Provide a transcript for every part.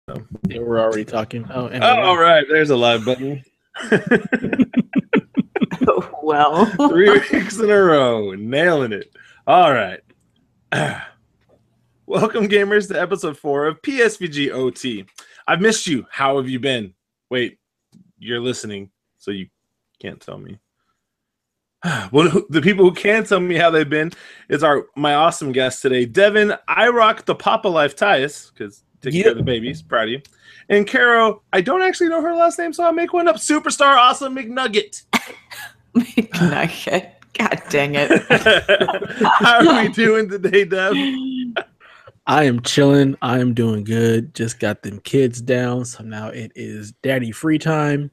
Yeah, we're already talking. Oh, and all right. There's a live button. Well, 3 weeks in a row. Nailing it. All right. Welcome, gamers, to episode 4 of Psvg Ot. I've missed you. How have you been? Wait, you're listening, so you can't tell me. Well, the people who can tell me how they've been is my awesome guest today, Devin. I rock the Papa Life Tyus, because taking care of the babies. Proud of you. And Caro, I don't actually know her last name, so I'll make one up. Superstar Awesome McNugget. McNugget. God dang it. How are we doing today, Dev? I am chilling. I am doing good. Just got them kids down, so now it is daddy free time.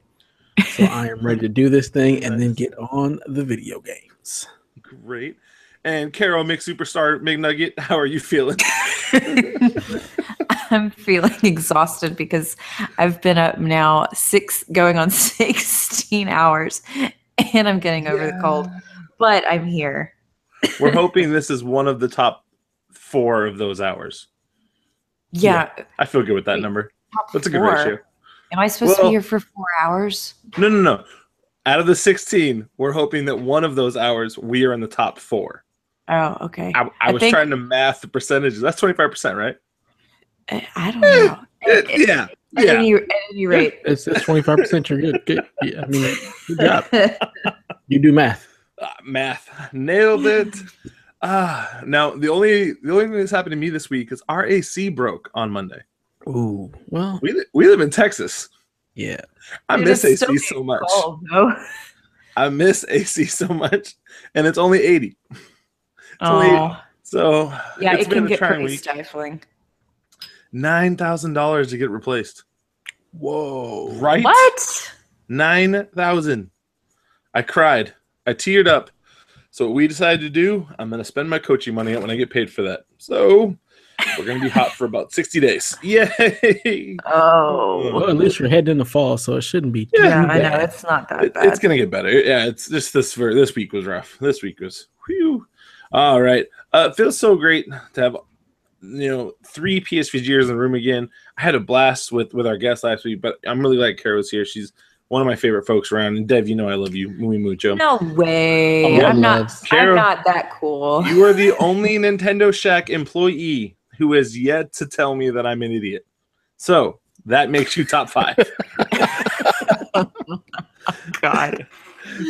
So I am ready to do this thing and then get on the video games. Great. And Carol, Superstar McNugget, how are you feeling? I'm feeling exhausted because I've been up now going on 16 hours and I'm getting over the cold, but I'm here. We're hoping this is one of the top 4 of those hours. Yeah. I feel good with that number. That's a good 4. ratio. Am I supposed to be here for 4 hours? No. Out of the 16, we're hoping that one of those hours we are in the top 4. Oh, okay. I was trying to math the percentages. That's 25%, right? I don't know. Yeah. At any rate. It's 25%. You're good. Good. Yeah, I mean, good job. You do math. Math. Nailed it. Now, the only thing that's happened to me this week is our AC broke on Monday. Ooh, well. We live in Texas. Yeah. I miss AC so much. Cold, no? I miss AC so much. And it's only 80. So yeah, it's it been can a get trying pretty week. stifling. $9,000 to get replaced. Whoa. Right? What? $9,000. I cried. I teared up. So what we decided to do, I'm going to spend my coaching money out when I get paid for that. So we're going to be hot for about 60 days. Yay! Oh. Well, at least you're heading in the fall, so it shouldn't be too Yeah, I bad. know. It's not that bad. It's going to get better. Yeah, it's just this week was rough. This week was, whew. All right. It feels so great to have 3 PSVGers in the room again. I had a blast with our guest last week, but I'm really glad Kara was here. She's one of my favorite folks around. And Dev, I love you. Muy mucho. No way. Oh, I'm not that cool. You are the only Nintendo Shack employee who has yet to tell me that I'm an idiot. So that makes you top 5. God.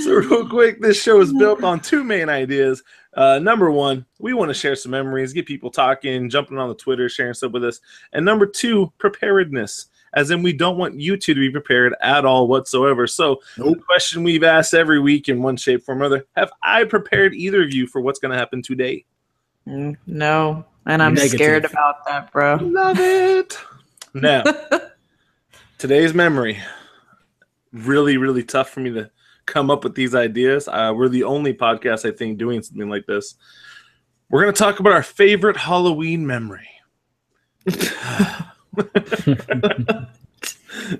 So real quick, this show is built on 2 main ideas. Number 1, we want to share some memories, get people talking, jumping on the Twitter, sharing stuff with us. And number 2, preparedness, as in we don't want you two to be prepared at all whatsoever. So the question we've asked every week in one shape or another, have I prepared either of you for what's going to happen today? No, and I'm scared about that, bro. Love it. Now, today's memory, really, really tough for me to come up with these ideas. We're the only podcast, I think, doing something like this. We're going to talk about our favorite Halloween memory.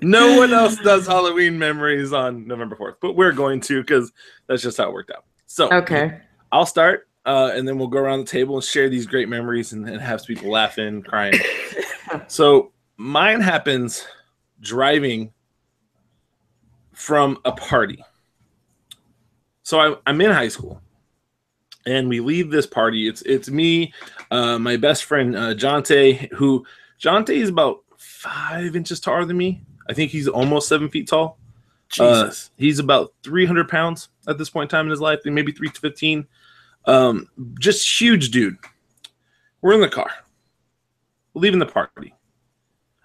No one else does Halloween memories on November 4th, but we're going to because that's just how it worked out. So okay, I'll start, and then we'll go around the table and share these great memories and have people laughing, crying. So mine happens driving from a party. So I'm in high school, and we leave this party. It's me, my best friend Jonte, who Jonte is about 5 inches taller than me. I think he's almost 7 feet tall. Jesus. He's about 300 pounds at this point in time in his life, maybe 315. Just huge dude. We're in the car. We're leaving the party.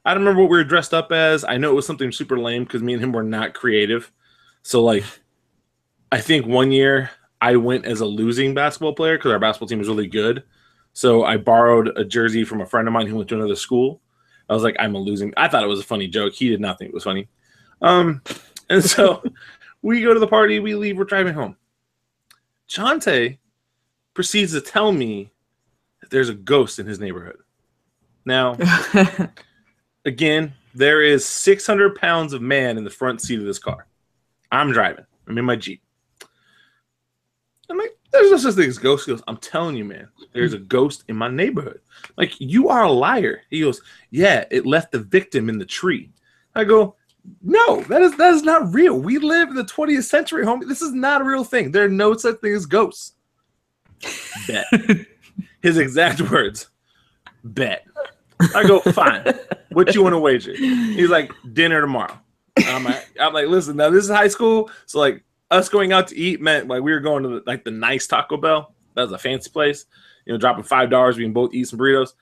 I don't remember what we were dressed up as. I know it was something super lame because me and him were not creative. So, I think one year I went as a losing basketball player because our basketball team was really good. So I borrowed a jersey from a friend of mine who went to another school. I was like, I'm a losing. I thought it was a funny joke. He did not think it was funny. And so we go to the party. We leave. We're driving home. Chante proceeds to tell me that there's a ghost in his neighborhood. Now, again, there is 600 pounds of man in the front seat of this car. I'm driving. I'm in my Jeep. I'm like, There's no such thing as ghosts. He goes, I'm telling you, man, there's a ghost in my neighborhood. Like, you are a liar. He goes, yeah, it left the victim in the tree. I go, no, that is not real. We live in the 20th century, homie. This is not a real thing. There are no such thing as ghosts. Bet. His exact words. Bet. I go, fine. What you want to wager? He's like, dinner tomorrow. I'm like, listen, now this is high school, so like us going out to eat meant like we were going to the nice Taco Bell. That was a fancy place. You know, dropping $5, we can both eat some burritos.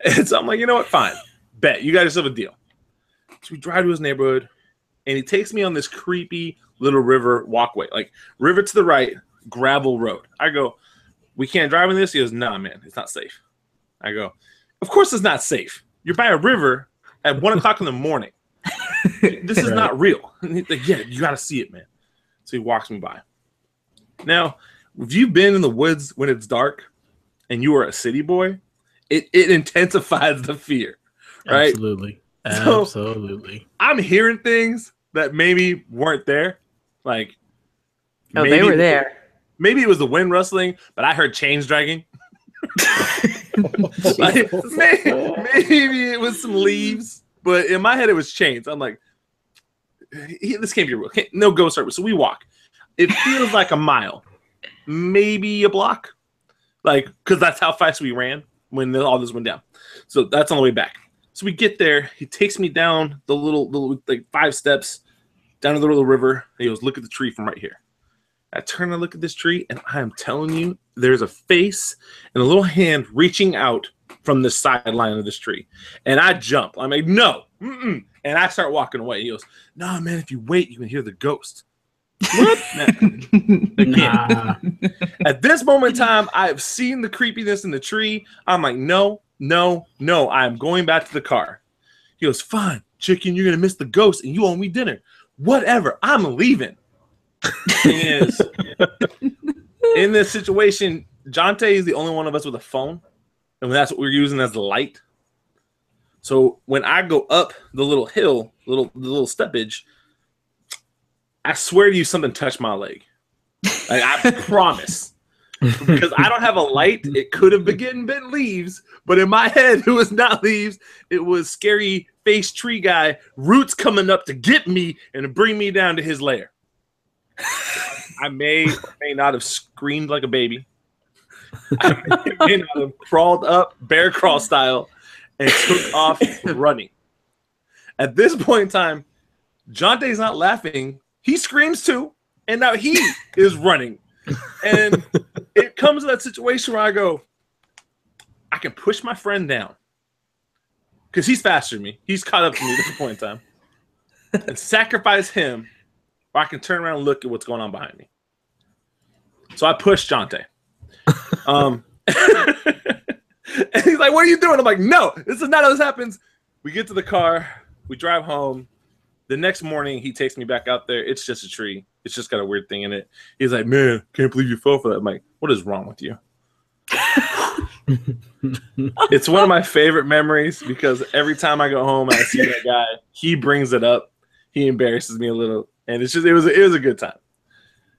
And so I'm like, you know what? Fine. Bet. You got yourself a deal. So we drive to his neighborhood, and he takes me on this creepy little river walkway. Like, river to the right, gravel road. I go, we can't drive in this? He goes, nah, man, it's not safe. I go, of course it's not safe. You're by a river at 1 o'clock in the morning. This is not real. And he's like, yeah, you got to see it, man. So he walks me by. Now, if you've been in the woods when it's dark and you are a city boy, it intensifies the fear, right? Absolutely. So, Absolutely. I'm hearing things that maybe weren't there. Like, they were there. Maybe it was the wind rustling, but I heard chains dragging. Like, maybe it was some leaves, but in my head it was chains. I'm like, this can't be real. No ghost service. So we walk. It feels like a mile, maybe a block, like, because that's how fast we ran when all this went down. So that's on the way back. So we get there. He takes me down the little like 5 steps down to the little river. He goes, look at the tree from right here. I turn and look at this tree, and I am telling you, there's a face and a little hand reaching out from the sideline of this tree. And I jump. I'm like, no. Mm-mm. And I start walking away. He goes, nah, man, if you wait, you can hear the ghost. What? Nah. At this moment in time, I have seen the creepiness in the tree. I'm like, no. I am going back to the car. He goes, fine, chicken, you're going to miss the ghost, and you owe me dinner. Whatever. I'm leaving. In this situation, Jonte is the only one of us with a phone, and that's what we're using as the light. So when I go up the little hill, the little steppage, I swear to you, something touched my leg. Like, I promise, because I don't have a light. It could have been leaves, but in my head, it was not leaves. It was scary face tree guy, roots coming up to get me and to bring me down to his lair. I may or may not have screamed like a baby. I may not have crawled up bear crawl style and took off running. At this point in time, Jonte's not laughing. He screams too, and now he is running. And it comes to that situation where I go, I can push my friend down because he's faster than me. He's caught up to me at this point in time, and sacrifice him. Or I can turn around and look at what's going on behind me. So I push Jonte. And he's like, what are you doing? I'm like, no, this is not how this happens. We get to the car. We drive home. The next morning, he takes me back out there. It's just a tree. It's just got a weird thing in it. He's like, man, can't believe you fell for that. I'm like, what is wrong with you? It's one of my favorite memories because every time I go home and I see that guy, he brings it up. He embarrasses me a little. And it's just it was a good time.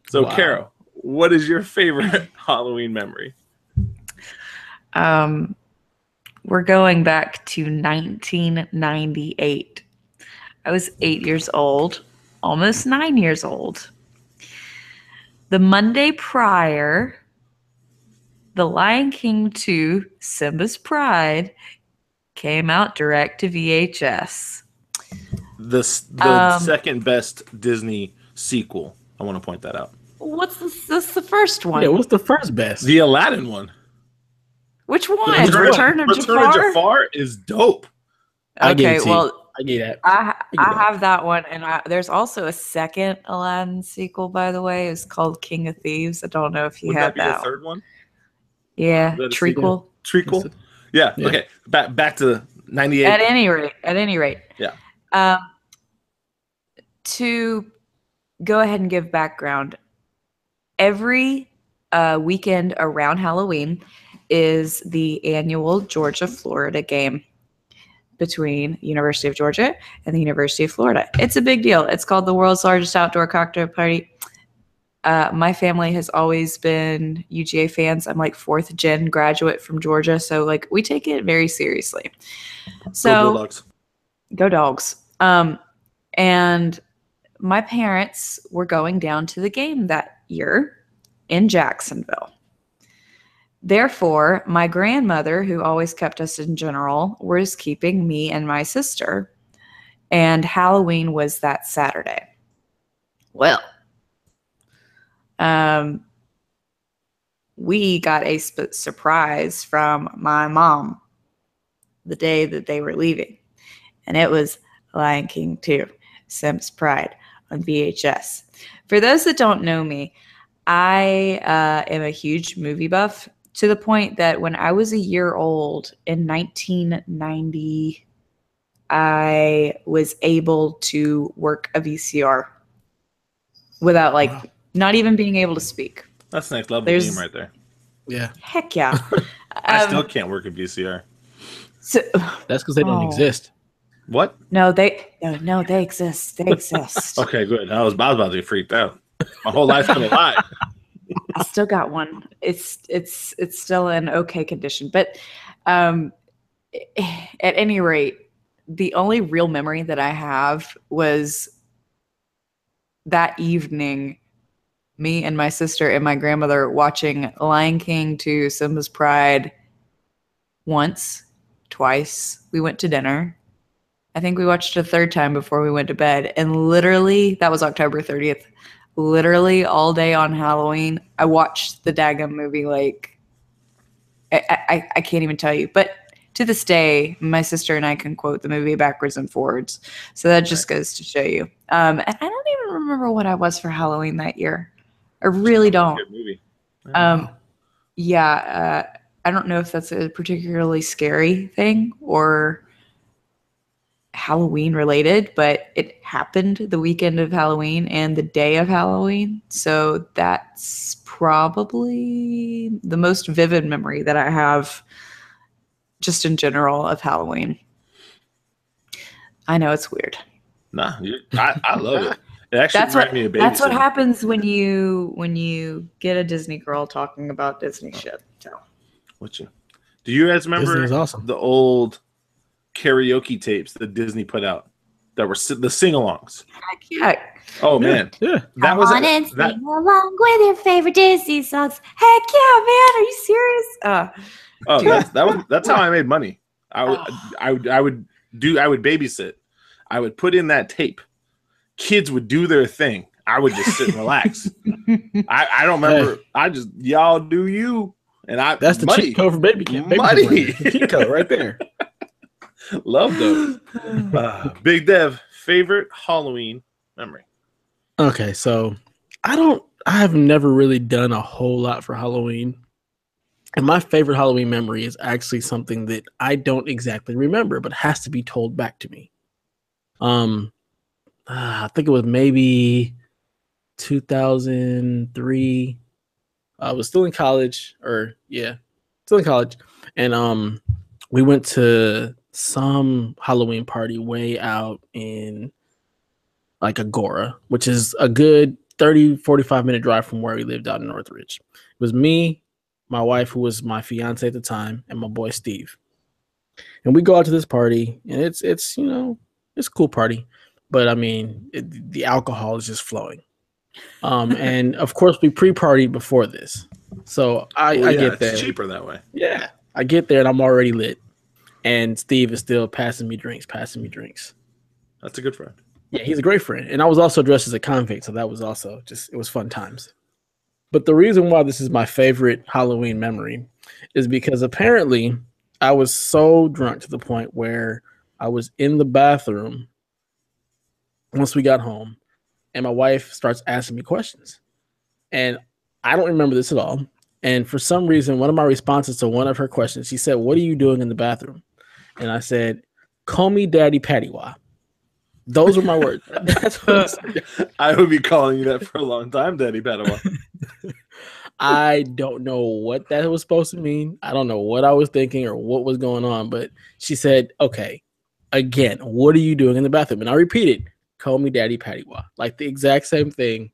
So, wow. Carol, what is your favorite Halloween memory? We're going back to 1998. I was 8 years old, almost 9 years old. The Monday prior, The Lion King 2, Simba's Pride, came out direct to VHS. The second best Disney sequel. I want to point that out. What's the first one? Yeah, what's the first best? The Aladdin one. Which one? Return of Jafar is dope. Okay, well, I get that. I have that one, and there's also a second Aladdin sequel, by the way. It's called King of Thieves. I don't know if you had that. The third one? Yeah, trequel. Trequel? Yeah. Okay. Back to 98. At any rate. Yeah. To go ahead and give background, every weekend around Halloween is the annual Georgia-Florida game between University of Georgia and the University of Florida. It's a big deal. It's called the world's largest outdoor cocktail party. My family has always been UGA fans. I'm like 4th gen graduate from Georgia, so like we take it very seriously. So Go Bulldogs. Go Dogs. And my parents were going down to the game that year in Jacksonville. Therefore, my grandmother, who always kept us in general, was keeping me and my sister. And Halloween was that Saturday. Well, we got a surprise from my mom the day that they were leaving. And it was Lion King 2, Simba's Pride on VHS. For those that don't know me, I am a huge movie buff to the point that when I was a year old in 1990, I was able to work a VCR without not even being able to speak. That's next level game right there. Yeah. Heck yeah. I still can't work a VCR. So, that's because they don't exist. What? No, they exist. They exist. Okay, good. I was about to get freaked out. My whole life's been a lie. I still got one. It's still in okay condition, but at any rate, the only real memory that I have was that evening, me and my sister and my grandmother watching Lion King 2, Simba's Pride once, twice. We went to dinner. I think we watched a third time before we went to bed. And literally, that was October 30th. Literally all day on Halloween, I watched the daggum movie. Like, I can't even tell you. But to this day, my sister and I can quote the movie backwards and forwards. So that just goes to show you. And I don't even remember what I was for Halloween that year. I really don't. Good movie. Yeah. I don't know if that's a particularly scary thing or Halloween related, but it happened the weekend of Halloween and the day of Halloween. So that's probably the most vivid memory that I have just in general of Halloween. I know it's weird. Nah, I love it. It actually reminded me of babysitting. That's what happens when you get a Disney girl talking about Disney shit. So. Do you guys remember awesome. the old karaoke tapes that Disney put out that were the sing-alongs? Heck yeah. Oh man, yeah. That was sing along with your favorite Disney songs. Heck yeah, man! Are you serious? That's how I made money. I would babysit. I would put in that tape. Kids would do their thing. I would just sit and relax. I don't remember. I just y'all do you. And that's the cheat code for baby money. Cheat code right there. Love those. Big Dev, favorite Halloween memory. Okay, so I have never really done a whole lot for Halloween. And my favorite Halloween memory is actually something that I don't exactly remember, but has to be told back to me. I think it was maybe 2003. I was still in college, and we went to some Halloween party way out in like Agora, which is a good 30-45 minute drive from where we lived out in Northridge. It was me, my wife, who was my fiance at the time, and my boy Steve. And we go out to this party, and it's it's a cool party, but I mean the alcohol is just flowing. And of course we pre-partied before this. So I get there. It's cheaper that way. Yeah. I get there and I'm already lit. And Steve is still passing me drinks. That's a good friend. Yeah, he's a great friend. And I was also dressed as a convict, so that was also it was fun times. But the reason why this is my favorite Halloween memory is because apparently I was so drunk to the point where I was in the bathroom once we got home. And my wife starts asking me questions. And I don't remember this at all. And for some reason, one of my responses to one of her questions, she said, "What are you doing in the bathroom?" And I said, "Call me Daddy Pattywa." Those were my words. That's what I said. I would be calling you that for a long time, Daddy Pattywa. I don't know what that was supposed to mean. I don't know what I was thinking or what was going on. But she said, "Okay, again, what are you doing in the bathroom?" And I repeated, "Call me Daddy Pattywa." Like the exact same thing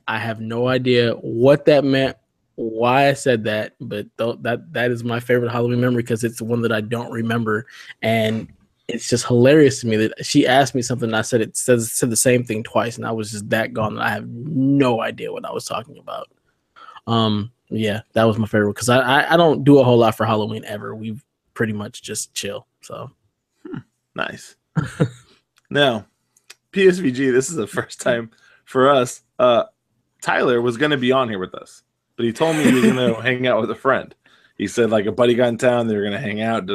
I have no idea what that meant, why I said that, but that is my favorite Halloween memory because it's one that I don't remember, and it's just hilarious to me that she asked me something and I said said the same thing twice, and I was just that gone that I have no idea what I was talking about. Yeah, that was my favorite because I don't do a whole lot for Halloween ever. We pretty much just chill. So nice. Now, PSVG, this is the first time for us. Tyler was going to be on here with us, but he told me he was going to hang out with a friend. He said like a buddy got in town, they were going to hang out,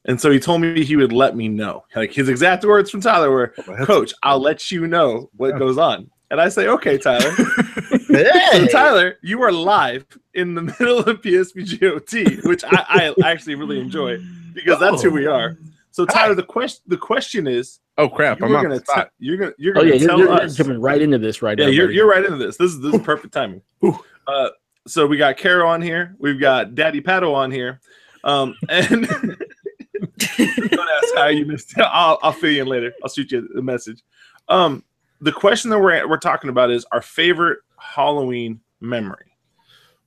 And so he told me he would let me know. Like his exact words from Tyler were, "Coach, I'll let you know what goes on." And I say, "Okay, Tyler." So Tyler, you are live in the middle of PSVG Ot, which I actually really enjoy because that's who we are. So Tyler, the question is, oh crap, I'm on the spot. You're gonna tell us. Jumping right into this right now. Yeah, you're right into this. This is perfect timing. So we got Carol on here, we've got Daddy Pato on here, and don't ask how you missed it. I'll fill you in later. I'll shoot you a message. The question that we're talking about is our favorite Halloween memory.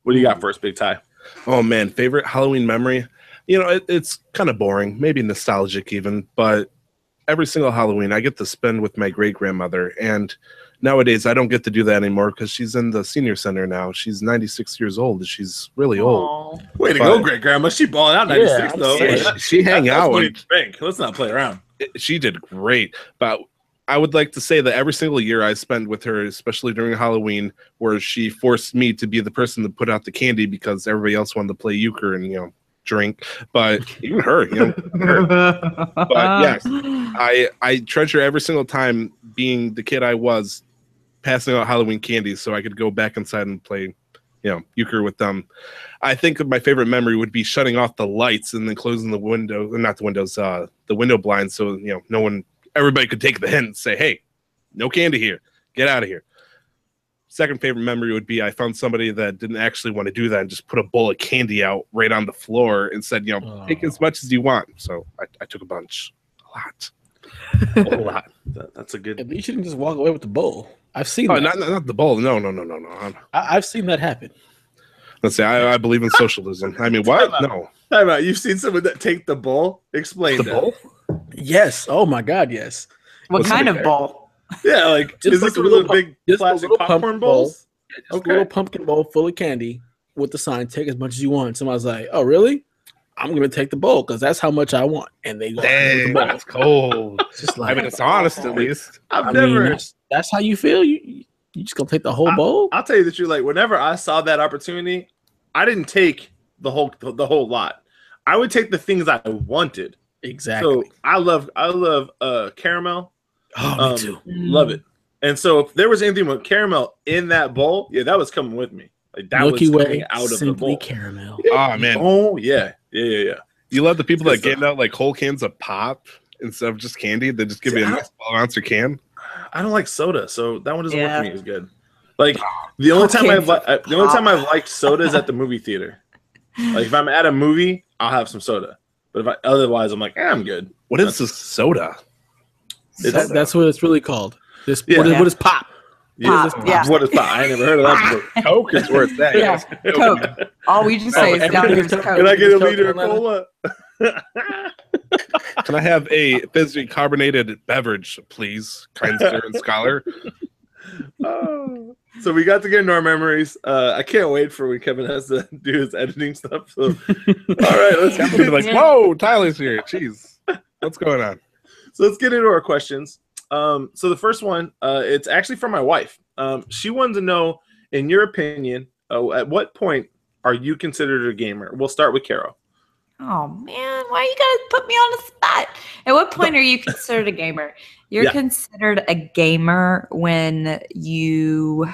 What do you got first, Big Ty? Oh man, favorite Halloween memory. You know, it's kind of boring, maybe nostalgic even, but every single Halloween I get to spend with my great grandmother, and nowadays I don't get to do that anymore because she's in the senior center now. She's 96 years old. She's really old. Way to go, great grandma. She balling out 96 though. Yeah, she hang out. Let's not play around. She did great, but I would like to say that every single year I spent with her, especially during Halloween, where she forced me to be the person to put out the candy because everybody else wanted to play euchre and drink, but even her, But yes, I treasure every single time being the kid I was, passing out Halloween candy so I could go back inside and play, euchre with them. I think my favorite memory would be shutting off the lights and then closing the window, not the windows, the window blinds, so everybody could take the hint and say, "Hey, no candy here. Get out of here." Second favorite memory would be I found somebody that didn't actually want to do that and just put a bowl of candy out right on the floor and said, take as much as you want. So I took a bunch. A lot. That's a good. At least you didn't just walk away with the bowl. I've seen that. Not the bowl. No. I've seen that happen. Let's say I believe in socialism. I mean, what? No. Time out. You've seen someone that take the bowl? Explain the that. bowl? Yes. Oh my God. Yes. What kind of bowl? Yeah, like just is this one of those big plastic popcorn bowls? A little pumpkin bowl full of candy with the sign, "Take as much as you want." Somebody's like, "Oh, really? I'm gonna take the bowl because that's how much I want." And they go, "Dang, that's cold." Just like, it's honest at least. I've never. That's how you feel. You just gonna take the whole bowl? I'll tell you the truth. Like whenever I saw that opportunity, I didn't take the whole lot. I would take the things I wanted. Exactly. So I love caramel. Oh, me too. Love it. And so if there was anything with caramel in that bowl, that was coming with me. Like that Milky was Way, coming out of the simply bowl. caramel. Oh man. Oh yeah. You love the people that get out like whole cans of pop instead of just candy. They just give you a nice 12-ounce can. I don't like soda, so that one doesn't work for me as good. Like the only time I've liked soda is at the movie theater. Like if I'm at a movie, I'll have some soda. But otherwise, I'm like, I'm good. What is the soda? That's what it's really called. What is pop? What is pop? I ain't never heard of that before. Coke is where it's at. Yeah, Coke. All we just say is down here is Coke. Can I get a liter of cola? Can I have a physically carbonated beverage, please, kind sir and scholar? So we got to get into our memories. I can't wait for when Kevin has to do his editing stuff. So, all right, let's get into like, whoa, Tyler's here. Jeez, what's going on? So let's get into our questions. So the first one, it's actually from my wife. She wanted to know, in your opinion, at what point are you considered a gamer? We'll start with Carol. Oh man, why you gotta put me on the spot? At what point are you considered a gamer? You're considered a gamer when you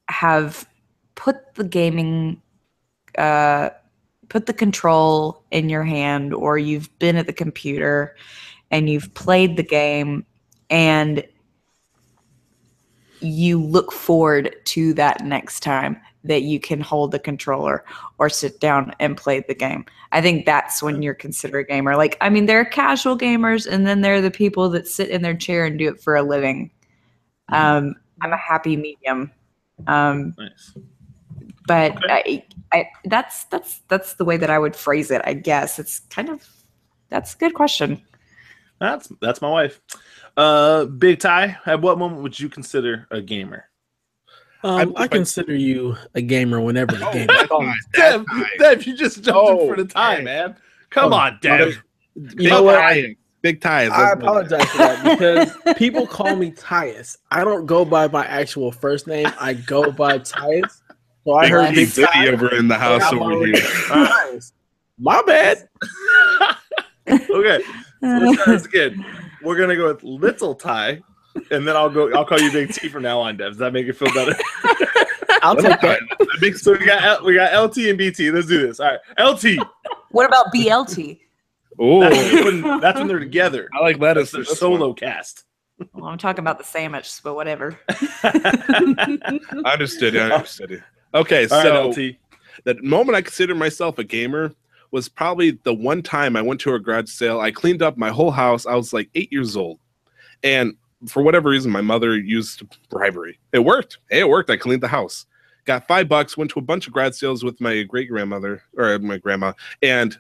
have put the gaming put the control in your hand, or you've been at the computer and you've played the game and you look forward to that next time that you can hold the controller or sit down and play the game. I think that's when you're considered a gamer. Like, I mean, there are casual gamers, and then there are the people that sit in their chair and do it for a living. I'm a happy medium. Nice. But Okay. that's the way that I would phrase it, I guess. It's kind of, that's a good question. That's my wife. Big Ty, at what moment would you consider a gamer? I consider you a gamer whenever the game that's is on. Dev, you just jumped in for the Ty, man. man. Come on, Dev. You know what? Big ties. I apologize for that because people call me Tyus. I don't go by my actual first name. I go by Tyus. So I heard Big Big Diddy over in the house over here. Tyus. My bad. Okay, so let's try this again. We're gonna go with Little Ty, and then I'll call you Big T from now on, Dev. Does that make it feel better? I'll take that. So we got LT and BT. Let's do this. All right, LT. What about BLT? Oh, That's when they're together. I like lettuce. Their solo cast. Well, I'm talking about the sandwich, but whatever. I understood it. Okay, All so right, LT. the moment I considered myself a gamer was probably the one time I went to a garage sale. I cleaned up my whole house. I was like 8 years old. And for whatever reason, my mother used bribery. It worked. Hey, it worked. I cleaned the house. Got $5, went to a bunch of garage sales with my great-grandmother, or my grandma, and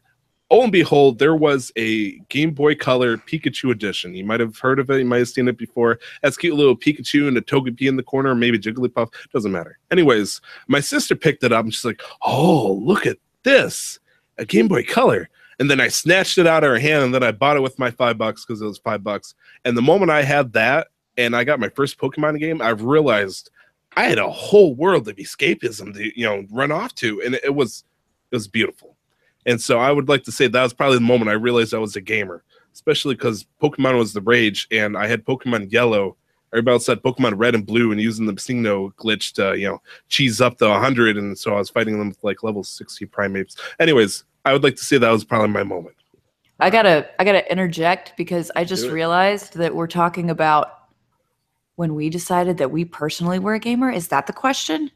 oh and behold, there was a Game Boy Color Pikachu edition. You might have heard of it. You might have seen it before. That's cute little Pikachu and a Togepi in the corner, or maybe Jigglypuff. Doesn't matter. Anyways, my sister picked it up and she's like, oh, look at this. A Game Boy Color. And then I snatched it out of her hand and then I bought it with my $5 because it was $5. And the moment I had that and I got my first Pokemon game, I realized I had a whole world of escapism to, run off to. And it was beautiful. And so I would like to say that was probably the moment I realized I was a gamer, especially because Pokemon was the rage, and I had Pokemon Yellow. Everybody else had Pokemon Red and Blue, and using the Psvg glitch to, cheese up to 100, and so I was fighting them with like level 60 primates. Anyways, I would like to say that was probably my moment. I gotta interject because I just realized that we're talking about when we decided that we personally were a gamer. Is that the question?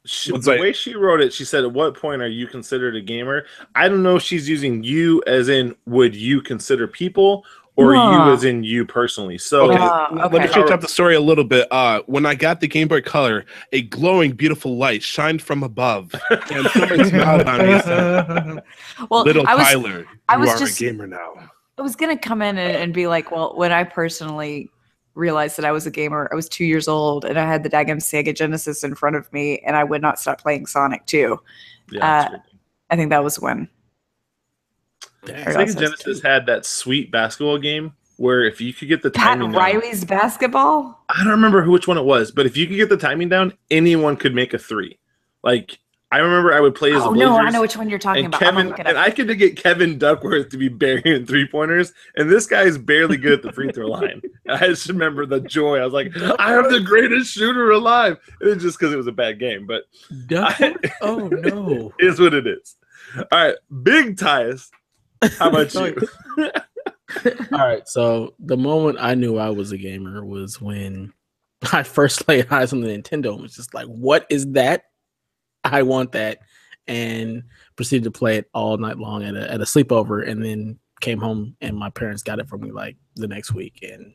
The way she wrote it, she said, at what point are you considered a gamer? I don't know if she's using you as in would you consider people or you as in you personally. So let me change up the story a little bit. When I got the Game Boy Color, a glowing, beautiful light shined from above. And somebody smiled on me and said, well, little Tyler, you are a gamer now. I was going to come in and be like, well, when I personally realized that I was a gamer, I was 2 years old and I had the daggum Sega Genesis in front of me and I would not stop playing Sonic 2. I think that was when. Sega Genesis had that sweet basketball game where if you could get the timing down, Riley's basketball? I don't remember which one it was, but if you could get the timing down, anyone could make a three. Like, I remember I would play as the Blazers. No, I know which one you're talking about. I could get Kevin Duckworth to be burying three-pointers, and this guy is barely good at the free throw line. I just remember the joy. I was like, I am the greatest shooter alive. It was just because it was a bad game, but oh no, it is what it is. All right, Big Tyus, how about you? All right, so the moment I knew I was a gamer was when I first laid eyes on the Nintendo and was just like, what is that? I want that, and proceeded to play it all night long at a sleepover, and then came home and my parents got it for me like the next week, and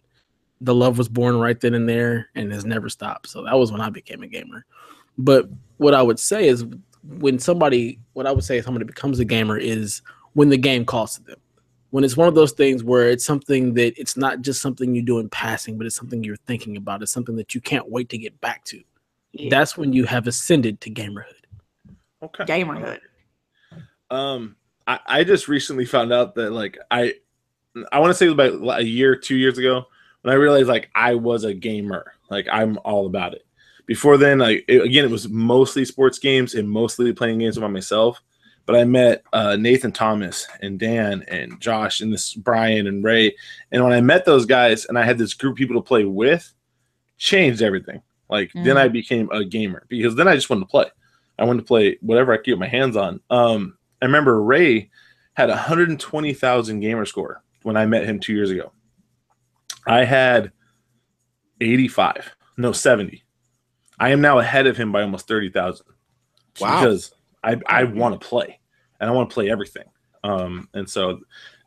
the love was born right then and there and has never stopped. So that was when I became a gamer. But what I would say is somebody becomes a gamer is when the game calls to them. When it's one of those things where it's something that it's not just something you do in passing, but it's something you're thinking about. It's something that you can't wait to get back to. Yeah. That's when you have ascended to gamerhood. Okay. Gamerhood. I just recently found out that like I want to say about a year, 2 years ago, when I realized like I was a gamer. Like I'm all about it. Before then, it was mostly sports games and mostly playing games by myself. But I met Nathan Thomas and Dan and Josh and this Brian and Ray. And when I met those guys and I had this group of people to play with, changed everything. Then I became a gamer because then I just wanted to play. I wanted to play whatever I could get my hands on. I remember Ray had 120,000 gamer score when I met him 2 years ago. I had 70. I am now ahead of him by almost 30,000. Wow. Because I want to play, and I want to play everything. And so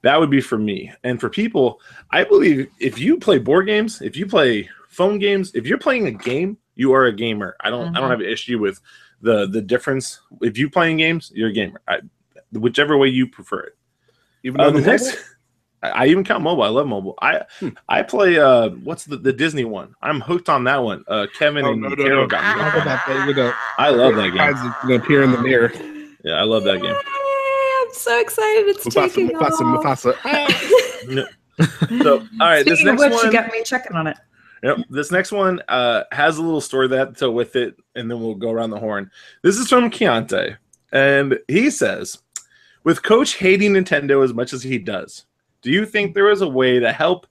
that would be for me. And for people, I believe if you play board games, if you play phone games. If you're playing a game, you are a gamer. I don't have an issue with the difference. If you playing games, you're a gamer. Whichever way you prefer it. Even though the next, I even count mobile. I love mobile. I play what's the Disney one? I'm hooked on that one. Kevin and Carol got me. I love that game. Appear in the mirror. Yeah, I love that game. I'm so excited it's taking off. So, all right, Speaking this next of which, one, you got me checking on it. Yep, this next one has a little story that to with it, and then we'll go around the horn. This is from Keontae, and he says, "With Coach hating Nintendo as much as he does, do you think there is a way to help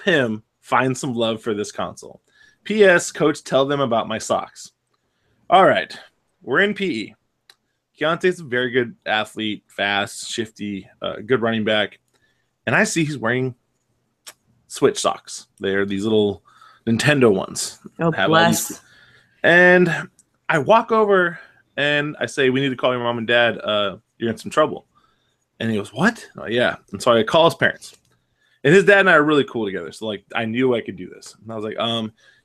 him find some love for this console? P.S. Coach, tell them about my socks." All right, we're in PE. Keontae's a very good athlete, fast, shifty, good running back. And I see he's wearing Switch socks. They're these little Nintendo ones. Oh, bless. And I walk over and I say, "We need to call your mom and dad. You're in some trouble." And he goes, "What?" "Oh, yeah." And so I call his parents. And his dad and I are really cool together. So like I knew I could do this. And I was like,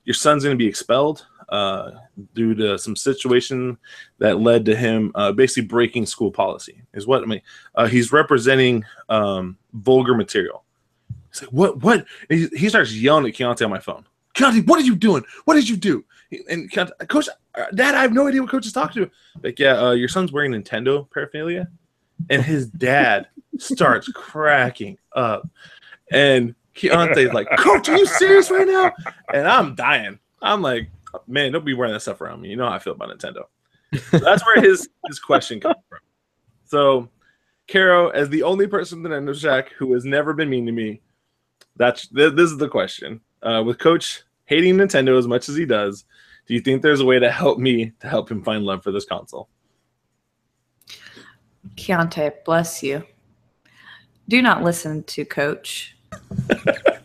"Your son's going to be expelled due to some situation that led to him basically breaking school policy." Is what I mean. He's representing vulgar material. He's like, "What?" And he starts yelling at Keontae on my phone. "Keontae, what are you doing? What did you do?" And Keontae, "Coach, Dad, I have no idea what Coach is talking to." Like, "Yeah, your son's wearing Nintendo paraphernalia." And his dad starts cracking up. And Keontae's like, "Coach, are you serious right now?" And I'm dying. I'm like, "Man, don't be wearing that stuff around me. You know how I feel about Nintendo." So that's where his question comes from. So, Caro, as the only person that I know, Shaq, who has never been mean to me, this is the question. With Coach hating Nintendo as much as he does, do you think there's a way to help him find love for this console? Keontae, bless you. Do not listen to Coach.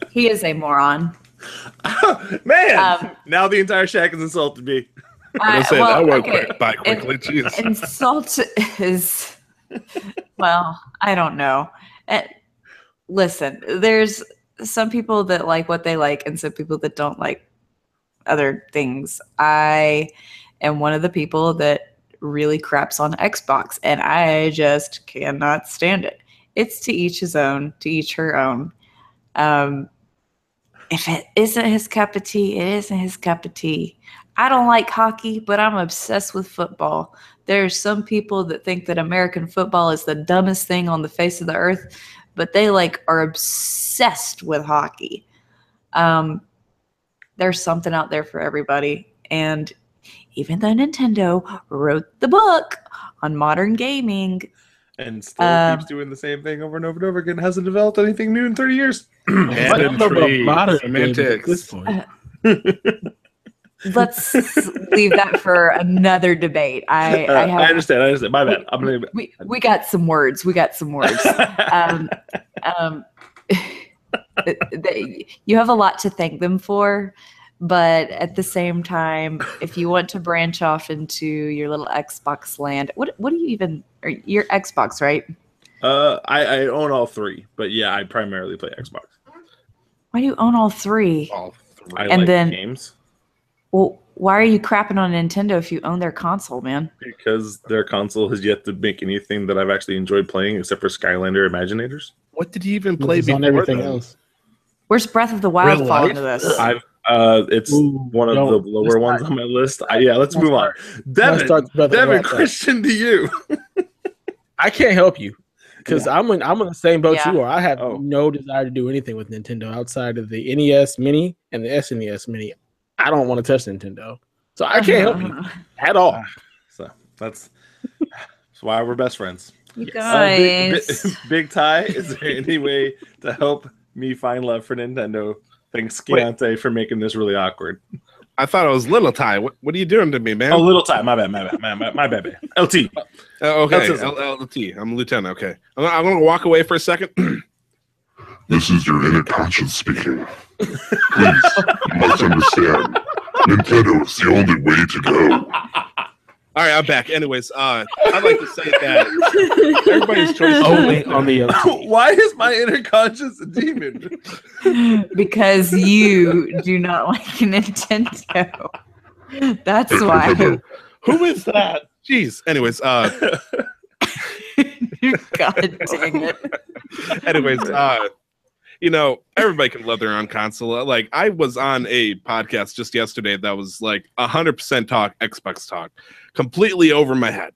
He is a moron. Man, now the entire Shack has insulted me. That went by quickly. Jesus. Insult is, well, I don't know. Listen, there's some people that like what they like and some people that don't like other things. I am one of the people that really craps on Xbox, and I just cannot stand it. It's to each his own, to each her own. If it isn't his cup of tea, it isn't his cup of tea. I don't like hockey, but I'm obsessed with football. There are some people that think that American football is the dumbest thing on the face of the earth, but they are obsessed with hockey. There's something out there for everybody. And even though Nintendo wrote the book on modern gaming, and still keeps doing the same thing over and over and over again, hasn't developed anything new in 30 years. Semantics. Let's leave that for another debate. I understand. My bad. We got some words. You have a lot to thank them for, but at the same time, if you want to branch off into your little Xbox land, what do you even? Your Xbox, right? I own all three, but yeah, I primarily play Xbox. Why do you own all three? I like games. Well, why are you crapping on Nintendo if you own their console, man? Because their console has yet to make anything that I've actually enjoyed playing, except for Skylander Imaginators. What did you even play before on everything else? Where's Breath of the Wild fall into this? It's one of the lower ones on my list. Let's move on. Devin, question to you. I can't help you because I'm in the same boat you are. I have no desire to do anything with Nintendo outside of the NES Mini and the SNES Mini. I don't want to touch Nintendo, so I can't help you at all. So that's why we're best friends. You guys, Big Ty, is there any way to help me find love for Nintendo? Thanks, Keontae, for making this really awkward. I thought it was Little Ty. What are you doing to me, man? Oh, Little Ty. My bad. LT. Okay, LT. I'm a lieutenant. Okay. I'm going to walk away for a second. This is your inner conscience speaking. Please, you must understand. Nintendo is the only way to go. All right, I'm back. Anyways, I'd like to say that everybody's choice Only on the OT. Why is my inner conscience a demon? Because you do not like Nintendo. That's why. Who is that? Jeez. Anyways, God dang it. anyways, you know, everybody can love their own console. Like, I was on a podcast just yesterday that was like 100% talk Xbox talk, completely over my head.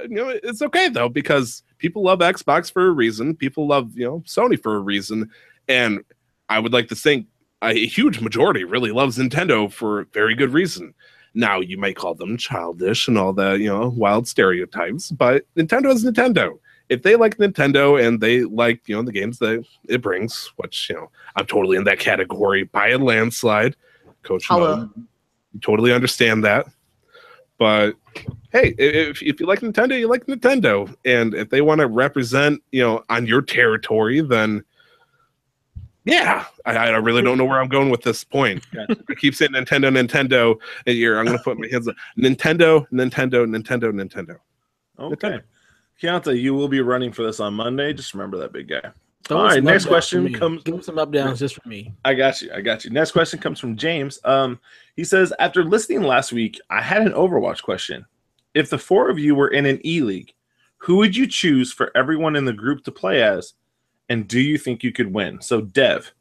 You know, it's okay though, because people love Xbox for a reason. People love, you know, Sony for a reason, and I would like to think a huge majority really loves Nintendo for very good reason. Now, you may call them childish and all the, you know, wild stereotypes, but Nintendo is Nintendo. If they like Nintendo and they like, you know, the games that it brings, which, you know, I'm totally in that category by a landslide. Coach Mo, you totally understand that. But hey, if you like Nintendo, you like Nintendo. And if they want to represent, you know, on your territory, then yeah, I really don't know where I'm going with this point. I keep saying Nintendo, Nintendo. And I'm going to put my hands up. Nintendo, Nintendo, Nintendo, Nintendo. Okay. Keonta, you will be running for this on Monday. Just remember that, big guy. Throw All right, some next up downs question for me. comes. Give him some up downs just for me. I got you. Next question comes from James. He says, after listening last week, I had an Overwatch question. If the four of you were in an E-League, who would you choose for everyone in the group to play as, and do you think you could win? So, Dev,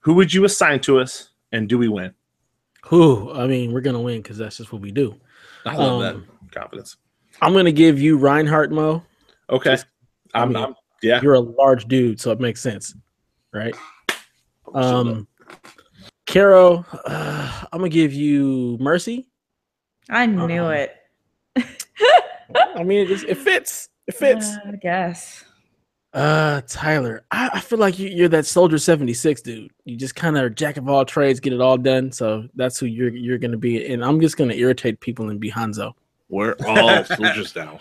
who would you assign to us, and do we win? Whew, I mean, we're gonna win because that's just what we do. I love that confidence. I'm gonna give you Reinhardt, Mo. Okay. Just- I mean, yeah. You're a large dude, so it makes sense, right? Caro, I'm gonna give you Mercy. I knew it. I mean, it fits. It fits. I guess. Tyler, I feel like you're that Soldier 76 dude. You just kind of jack of all trades, get it all done. So that's who you're gonna be, and I'm just gonna irritate people and be Hanzo. We're all soldiers now.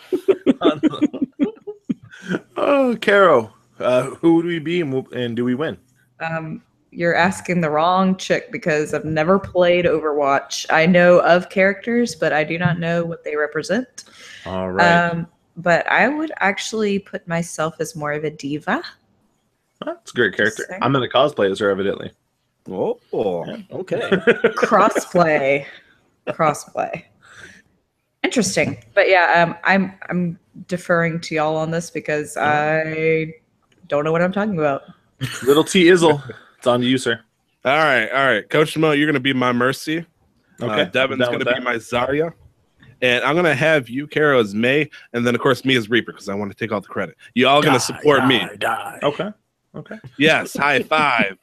Oh, Caro, who would we be, and do we win? You're asking the wrong chick because I've never played Overwatch. I know of characters, but I do not know what they represent. All right. But I would actually put myself as more of a diva. That's a great character. Interesting. I'm going to cosplay as her, evidently. Oh, Okay. Crossplay. Interesting. But yeah, I'm deferring to y'all on this because I don't know what I'm talking about. Little T Izzle. It's on to you, sir. All right. Coach Mo, you're going to be my Mercy. Okay. Devin's going to be my Zarya. And I'm going to have you, Caro, as May. And then, of course, me as Reaper because I want to take all the credit. You all going to support me. Die. Okay. Yes. High five.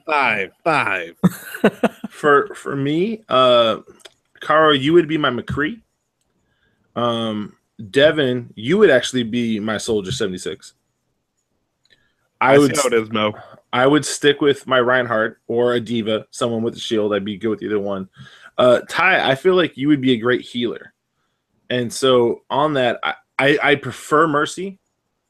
For me, Caro, you would be my McCree. Devin, you would actually be my Soldier 76. I see how it is, Mo. I would stick with my Reinhardt or a diva, someone with a shield. I'd be good with either one. Ty, I feel like you would be a great healer. And so on that, I prefer Mercy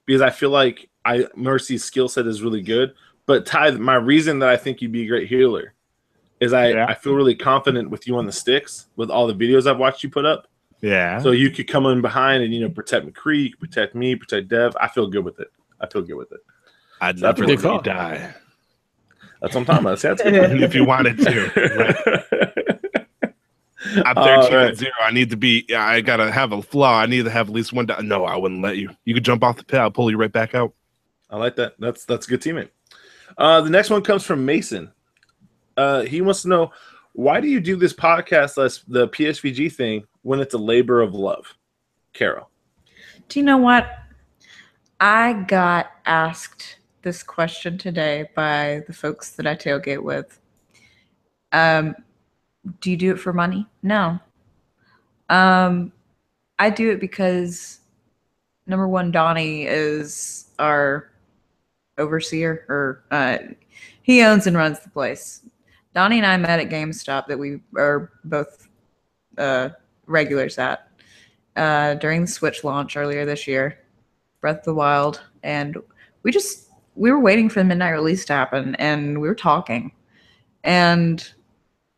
because I feel like Mercy's skill set is really good. But Ty, my reason that I think you'd be a great healer is I feel really confident with you on the sticks with all the videos I've watched you put up. Yeah. So you could come in behind and, protect McCree, you could protect me, protect Dev. I feel good with it. I'd love That's to a good call. die. That's what I'm talking about. That's good. If you wanted to. Right? I'm 13-0. I need to be. I gotta have a flaw. I need to have at least one. No, I wouldn't let you. You could jump off the pit. I'll pull you right back out. I like that. That's a good teammate. The next one comes from Mason. He wants to know, why do you do this podcast, the PSVG thing, when it's a labor of love? Caro. Do you know what? I got asked this question today by the folks that I tailgate with. Do you do it for money? No. I do it because, number one, Donnie is our overseer, or he owns and runs the place. Donnie and I met at GameStop that we are both regulars at during the Switch launch earlier this year, Breath of the Wild, and we were waiting for the midnight release to happen, and we were talking, and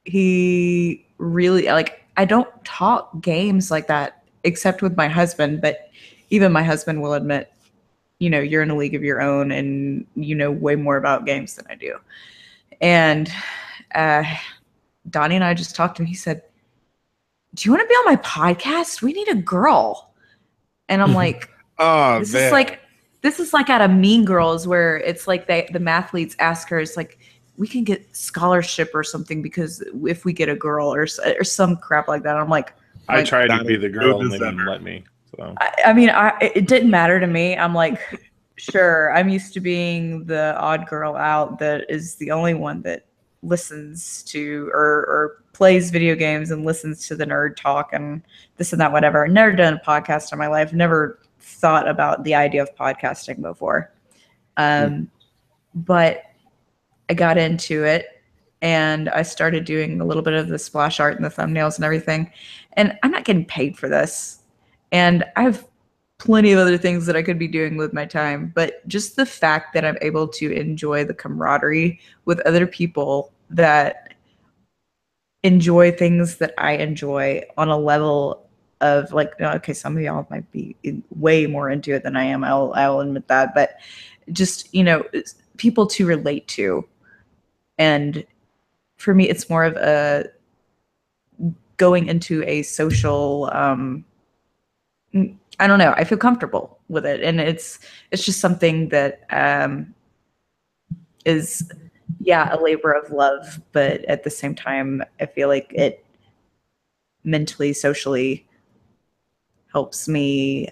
he really, like, I don't talk games like that except with my husband, but even my husband will admit, you're in a league of your own and you know way more about games than I do. And Donnie and I just talked and he said, do you want to be on my podcast? We need a girl. And I'm like, this is like out of Mean Girls where it's like the mathletes ask her, it's like, we can get scholarship or something because if we get a girl or some crap like that. I'm like, I tried to be the girl and they didn't let me. So it didn't matter to me. I'm like, sure, I'm used to being the odd girl out that is the only one that listens to or plays video games and listens to the nerd talk and this and that, whatever. Never done a podcast in my life. Never thought about the idea of podcasting before. But I got into it and I started doing a little bit of the splash art and the thumbnails and everything. And I'm not getting paid for this. And I have plenty of other things that I could be doing with my time. But just the fact that I'm able to enjoy the camaraderie with other people that enjoy things that I enjoy on a level of like, okay, some of y'all might be way more into it than I am. I'll admit that. But just, people to relate to. And for me, it's more of a going into a social, I don't know. I feel comfortable with it. And it's just something that is, a labor of love. But at the same time, I feel like it mentally, socially helps me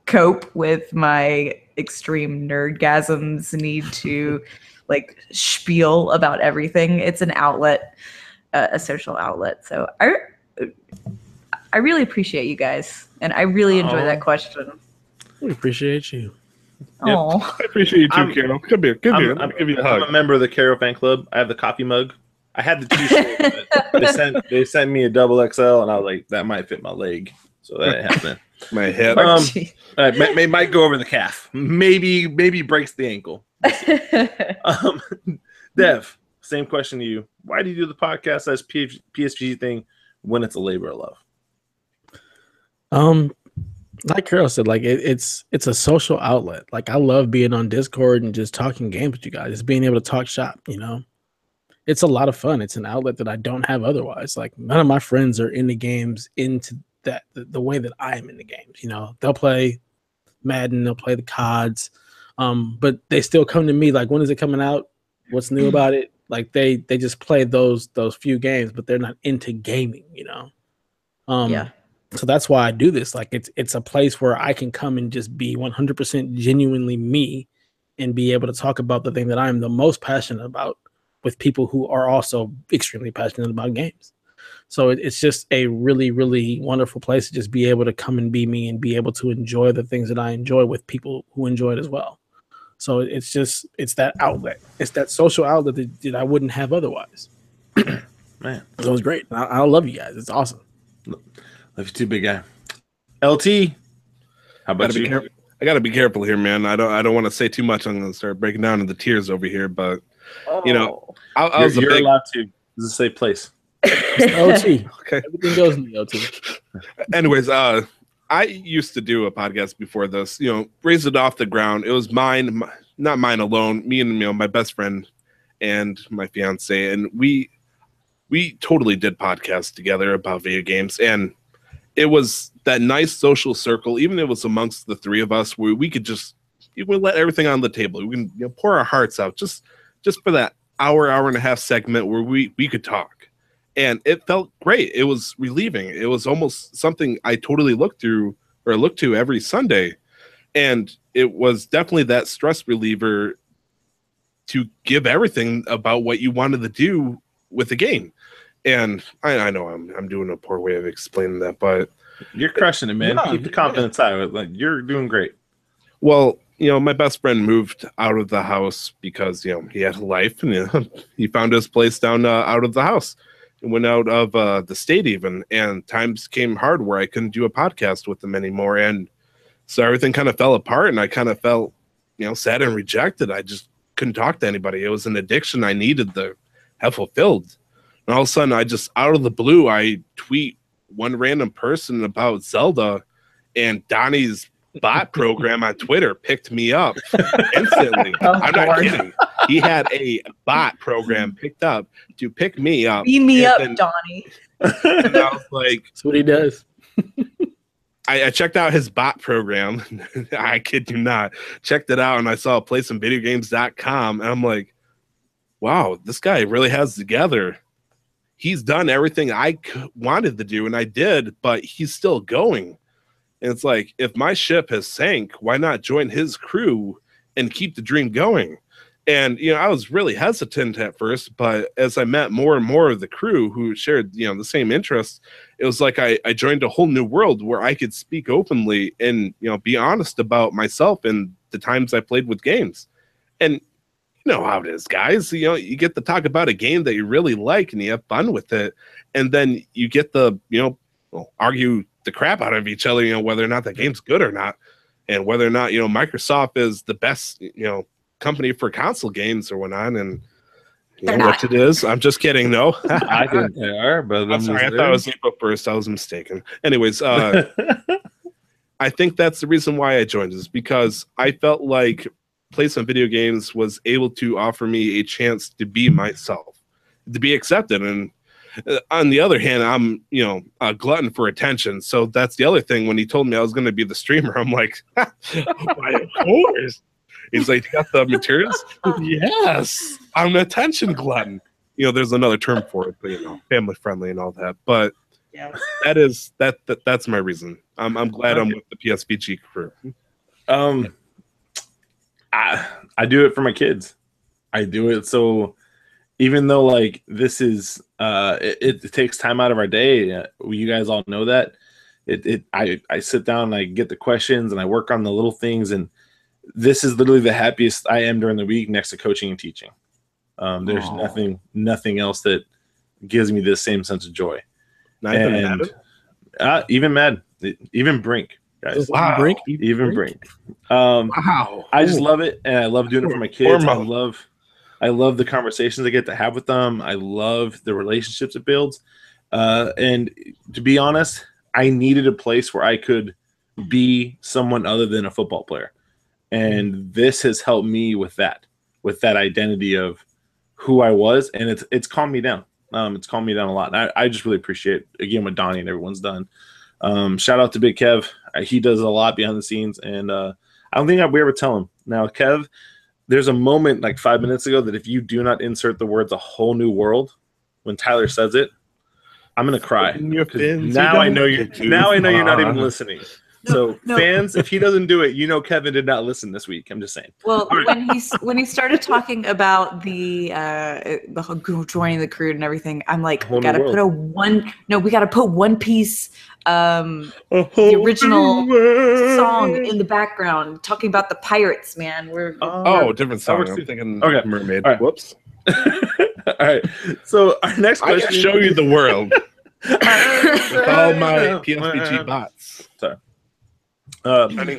cope with my extreme nerdgasms, need to like spiel about everything. It's an outlet, a social outlet. So I really appreciate you guys, and I really enjoy that question. We appreciate you. Oh, I appreciate you too, Carol. Come here. Let me give you a hug. I'm a member of the Carol fan club. I have the coffee mug. I had the t-shirt. They sent me a double XL, and I was like, that might fit my leg. So that ain't happening. My hip. Might go over the calf. Maybe breaks the ankle. Dev, same question to you. Why do you do the podcast as PSG thing when it's a labor of love? Like Carol said, like it's a social outlet. Like I love being on Discord and just talking games with you guys. Just being able to talk shop, It's a lot of fun. It's an outlet that I don't have otherwise. Like none of my friends are into games into that the way that I am in the games. They'll play Madden, they'll play the CODs, but they still come to me like, when is it coming out? What's new about it? Like they just play those few games, but they're not into gaming. So that's why I do this. Like it's a place where I can come and just be 100% genuinely me and be able to talk about the thing that I'm the most passionate about with people who are also extremely passionate about games. So it's just a really, really wonderful place to just be able to come and be me and be able to enjoy the things that I enjoy with people who enjoy it as well. So it's that outlet. It's that social outlet that I wouldn't have otherwise. Man. So it was great. I love you guys. It's awesome. Love you too, big guy. LT, how about you? I got to be careful here, man. I don't want to say too much. I'm going to start breaking down into tears over here, but you're allowed to. This is a safe place. OT. Okay. Everything goes in the OT. Anyways, I used to do a podcast before this, raised it off the ground. It was mine, not mine alone, me and my best friend and my fiance. And we totally did podcasts together about video games. And it was that nice social circle, even if it was amongst the three of us, where we could let everything on the table. We can pour our hearts out just for that hour and a half segment where we could talk. And it felt great. It was relieving. It was almost something I totally look to every Sunday. And it was definitely that stress reliever to give everything about what you wanted to do with the game. And I know I'm doing a poor way of explaining that, but you're crushing it, man. Keep the confidence high. Like you're doing great. Well, my best friend moved out of the house because, he had a life and he found his place down out of the house. Went out of the state even, and times came hard where I couldn't do a podcast with them anymore. And so everything kind of fell apart and I kind of felt, sad and rejected. I just couldn't talk to anybody. It was an addiction I needed to have fulfilled. And all of a sudden I just, out of the blue, I tweet one random person about Zelda, and Donnie's bot program on Twitter picked me up instantly. I'm not kidding. He had a bot program picked up to pick me up. Beam me up, Donnie. And I was like, That's what he does. I checked out his bot program. I kid you not. Checked it out, and I saw playsomevideogames.com, and I'm like, wow, this guy really has it together. He's done everything I wanted to do, and I did, but he's still going. And it's like, if my ship has sank, why not join his crew and keep the dream going? And, I was really hesitant at first, but as I met more and more of the crew who shared, the same interests, it was like I joined a whole new world where I could speak openly and, be honest about myself and the times I played with games. And you know how it is, guys. You get to talk about a game that you really like and you have fun with it. And then you get to, argue the crap out of each other, whether or not that game's good or not. And whether or not, Microsoft is the best, company for console games or whatnot, and what it is. I'm just kidding. No, I think they are, but I'm sorry. I thought it was you first. I was mistaken. Anyways, I think that's the reason why I joined, is because I felt like Play Some Video Games was able to offer me a chance to be myself, to be accepted. And on the other hand, I'm a glutton for attention. So that's the other thing. When he told me I was going to be the streamer, I'm like, why, of course. He's like, you got the materials? Yes, I'm an attention glutton. There's another term for it, but family friendly and all that. But yeah, that's my reason. I'm glad I'm with the PSVG crew. I do it for my kids. I do it so even though like this is it takes time out of our day. You guys all know that. I sit down and I get the questions and I work on the little things, and this is literally the happiest I am during the week next to coaching and teaching. There's nothing else that gives me this same sense of joy. Not even mad? Even mad, even Brink, guys. Wow. Brink? Even Brink. Wow. I just love it, and I love doing it for my kids. I love the conversations I get to have with them. I love the relationships it builds. And to be honest, I needed a place where I could be someone other than a football player. And this has helped me with that identity of who I was, and it's calmed me down. It's calmed me down a lot. And I just really appreciate, again, what Donnie and everyone's done. Shout out to Big Kev. He does a lot behind the scenes, and I don't think we ever tell him. Now, Kev, there's a moment like 5 minutes ago that if you do not insert the words "a whole new world" when Tyler says it, I'm gonna cry. Now I know you're not even listening. So fans, if he doesn't do it, Kevin did not listen this week. I'm just saying. Well, when he started talking about the joining the crew and everything, I'm like, we gotta put One Piece, the original song in the background, talking about the pirates. Man, we're different song. I'm thinking Mermaid. Right. Whoops. All right. So our next question. I gotta show you the world with all my PSVG bots. Sorry.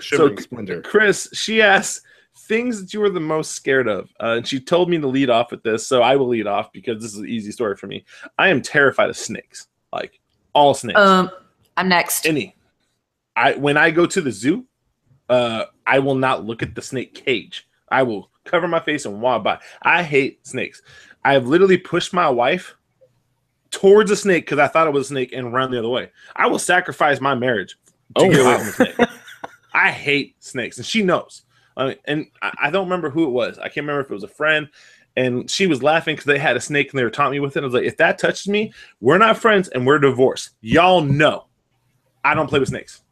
Splendor. Chris, she asks things that you were the most scared of, and she told me to lead off with this, so I will lead off because this is an easy story for me. I am terrified of snakes, like all snakes. I'm next. When I go to the zoo, I will not look at the snake cage. I will cover my face and walk by. I hate snakes. I have literally pushed my wife towards a snake because I thought it was a snake and run the other way. I will sacrifice my marriage to get away from a snake. I hate snakes, and she knows. And I don't remember who it was. I can't remember if it was a friend, and she was laughing because they had a snake and they were taunting me with it. I was like, if that touches me, we're not friends and we're divorced. Y'all know I don't play with snakes.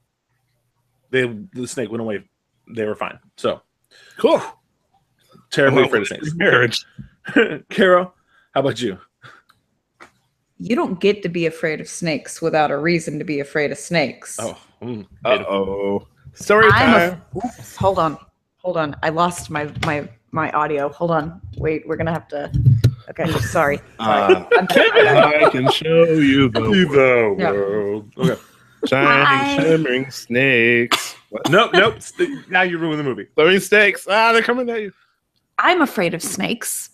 The snake went away. They were fine. So cool. Terribly afraid of snakes. Marriage. Carol, how about you? You don't get to be afraid of snakes without a reason to be afraid of snakes. Uh-oh. Story time. Hold on. I lost my audio. Hold on. Wait, we're gonna have to. Okay, sorry. I can show you the world. Okay. Shining, shimmering snakes. Nope. Now you ruined the movie. Glowing snakes. They're coming at you. I'm afraid of snakes.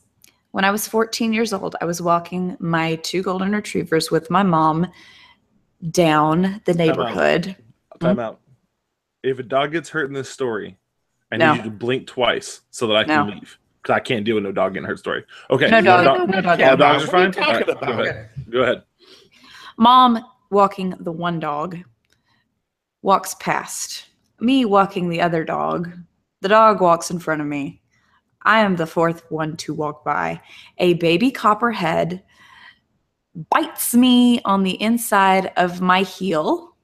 When I was 14 years old, I was walking my 2 golden retrievers with my mom down the neighborhood. Time out. If a dog gets hurt in this story, I No. need you to blink twice so that I can No. leave. Because I can't deal with no dog getting hurt story. Okay. No dog. All No dog. Yeah, dogs are what are you fine? talking All right, about? Go ahead. Mom walking the one dog walks past me walking the other dog. The dog walks in front of me. I am the fourth one to walk by. A baby copperhead bites me on the inside of my heel.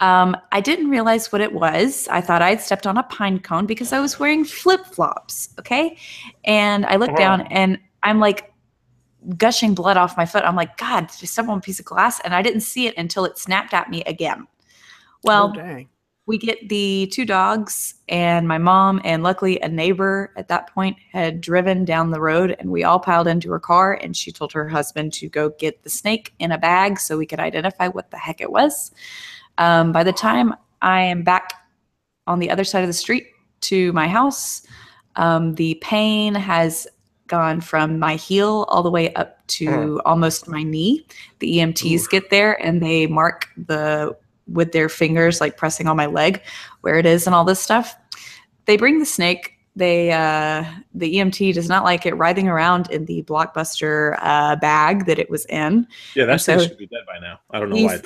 I didn't realize what it was. I thought I'd stepped on a pine cone because I was wearing flip-flops, okay? And I looked down and I'm like gushing blood off my foot. I'm like, God, did I step on a piece of glass? And I didn't see it until it snapped at me again. Well, dang. we get the two dogs and my mom, and luckily a neighbor at that point had driven down the road, and we all piled into her car, and she told her husband to go get the snake in a bag so we could identify what the heck it was. By the time I am back on the other side of the street to my house, the pain has gone from my heel all the way up to almost my knee. The EMTs get there and they mark with their fingers, like pressing on my leg where it is and all this stuff. They bring the snake. The EMT does not like it writhing around in the Blockbuster bag that it was in. Yeah, that so thing should be dead by now. I don't know why.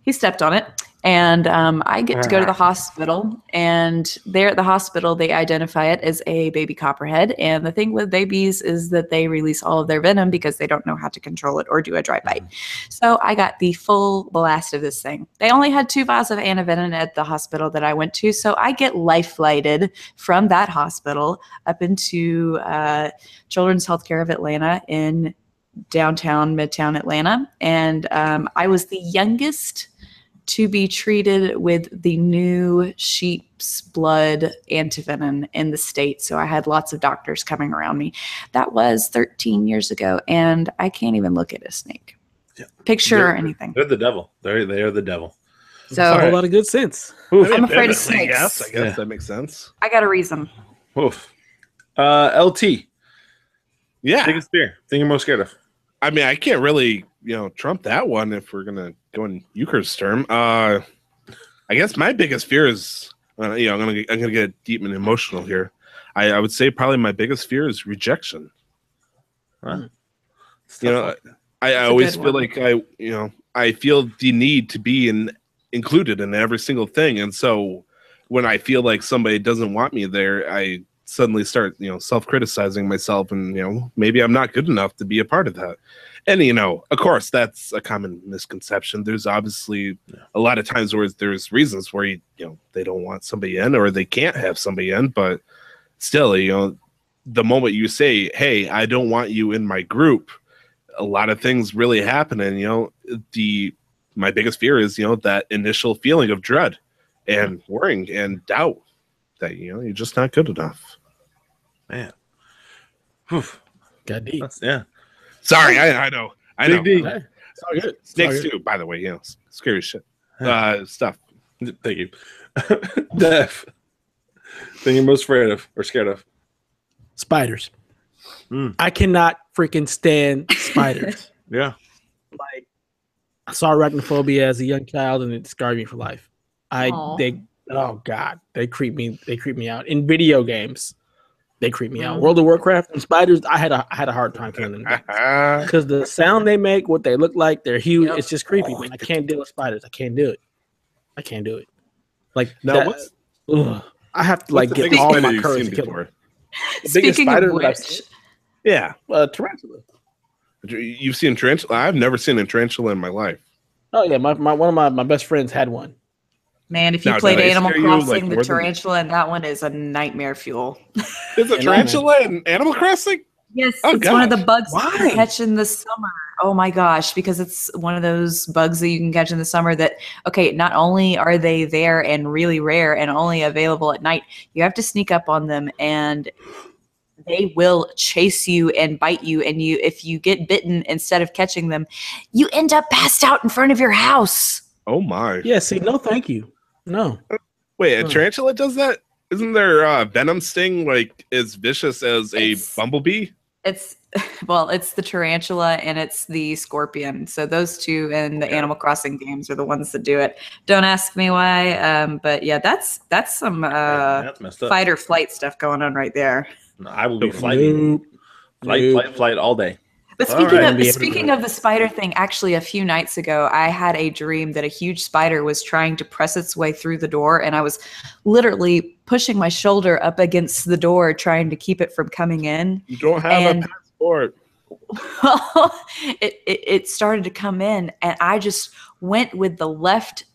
He stepped on it. And I get to go to the hospital, and there at the hospital, they identify it as a baby copperhead. And the thing with babies is that they release all of their venom because they don't know how to control it or do a dry bite. So I got the full blast of this thing. They only had 2 vials of antivenom at the hospital that I went to. So I get life flighted from that hospital up into Children's Healthcare of Atlanta in downtown, midtown Atlanta. And I was the youngest to be treated with the new sheep's blood antivenom in the state. So I had lots of doctors coming around me. That was 13 years ago, and I can't even look at a snake. Picture or anything. They're the devil. They are the devil. So A whole lot of good sense. I'm afraid of snakes. Yes, I guess that makes sense. I got a reason. Oof. LT. Yeah. Biggest fear. Thing you're most scared of. I mean, I can't really, trump that one if we're gonna go in Euchre's term. I guess my biggest fear is, I'm gonna get deep and emotional here. I would say probably my biggest fear is rejection. Huh. I always feel like I feel the need to be included in every single thing, and so when I feel like somebody doesn't want me there, I suddenly start, self-criticizing myself, and maybe I'm not good enough to be a part of that. And of course, that's a common misconception. There's obviously a lot of times where there's reasons where they don't want somebody in or they can't have somebody in, but still, the moment you say, "Hey, I don't want you in my group," a lot of things really happen, and my biggest fear is that initial feeling of dread and worrying and doubt that you're just not good enough. Man. Got deep. Yeah. Sorry, I know. Big D. Hey, it's all good. Snakes too, by the way. Scary shit. Stuff. Thank you. Def. Thing you're most afraid of or scared of. Spiders. I cannot freaking stand spiders. Yeah. Like, I saw arachnophobia as a young child, and it scarred me for life. Oh God, they creep me out. In video games, they creep me out. World of Warcraft and spiders, I had a hard time killing them because the sound they make, what they look like, they're huge. It's just creepy. Man. I can't deal with spiders. I can't do it. Like now, I have to get all my courage to kill them. Speaking of which, tarantula. You've seen tarantula? I've never seen a tarantula in my life. Oh yeah, one of my best friends had one. man, if you played Animal Crossing, the tarantula in that one is a nightmare fuel. Is a tarantula in Animal Crossing? Yes, it's one of the bugs you can catch in the summer. Oh my gosh, because it's one of those bugs that you can catch in the summer that, okay, not only are they there and really rare and only available at night, you have to sneak up on them and they will chase you and bite you. And if you get bitten instead of catching them, you end up passed out in front of your house. Oh my. Yeah, see, no thank you. No. Wait, a tarantula does that? Isn't their venom sting like as vicious as a bumblebee? It's it's the tarantula and it's the scorpion. So those two in the Animal Crossing games are the ones that do it. Don't ask me why, but yeah, that's some That's messed up. fight or flight stuff going on right there. No, I will be flighting. Flight all day. But speaking of the spider thing, actually, a few nights ago, I had a dream that a huge spider was trying to press its way through the door, and I was literally pushing my shoulder up against the door, trying to keep it from coming in. You don't have a passport. It started to come in, and I just went with the left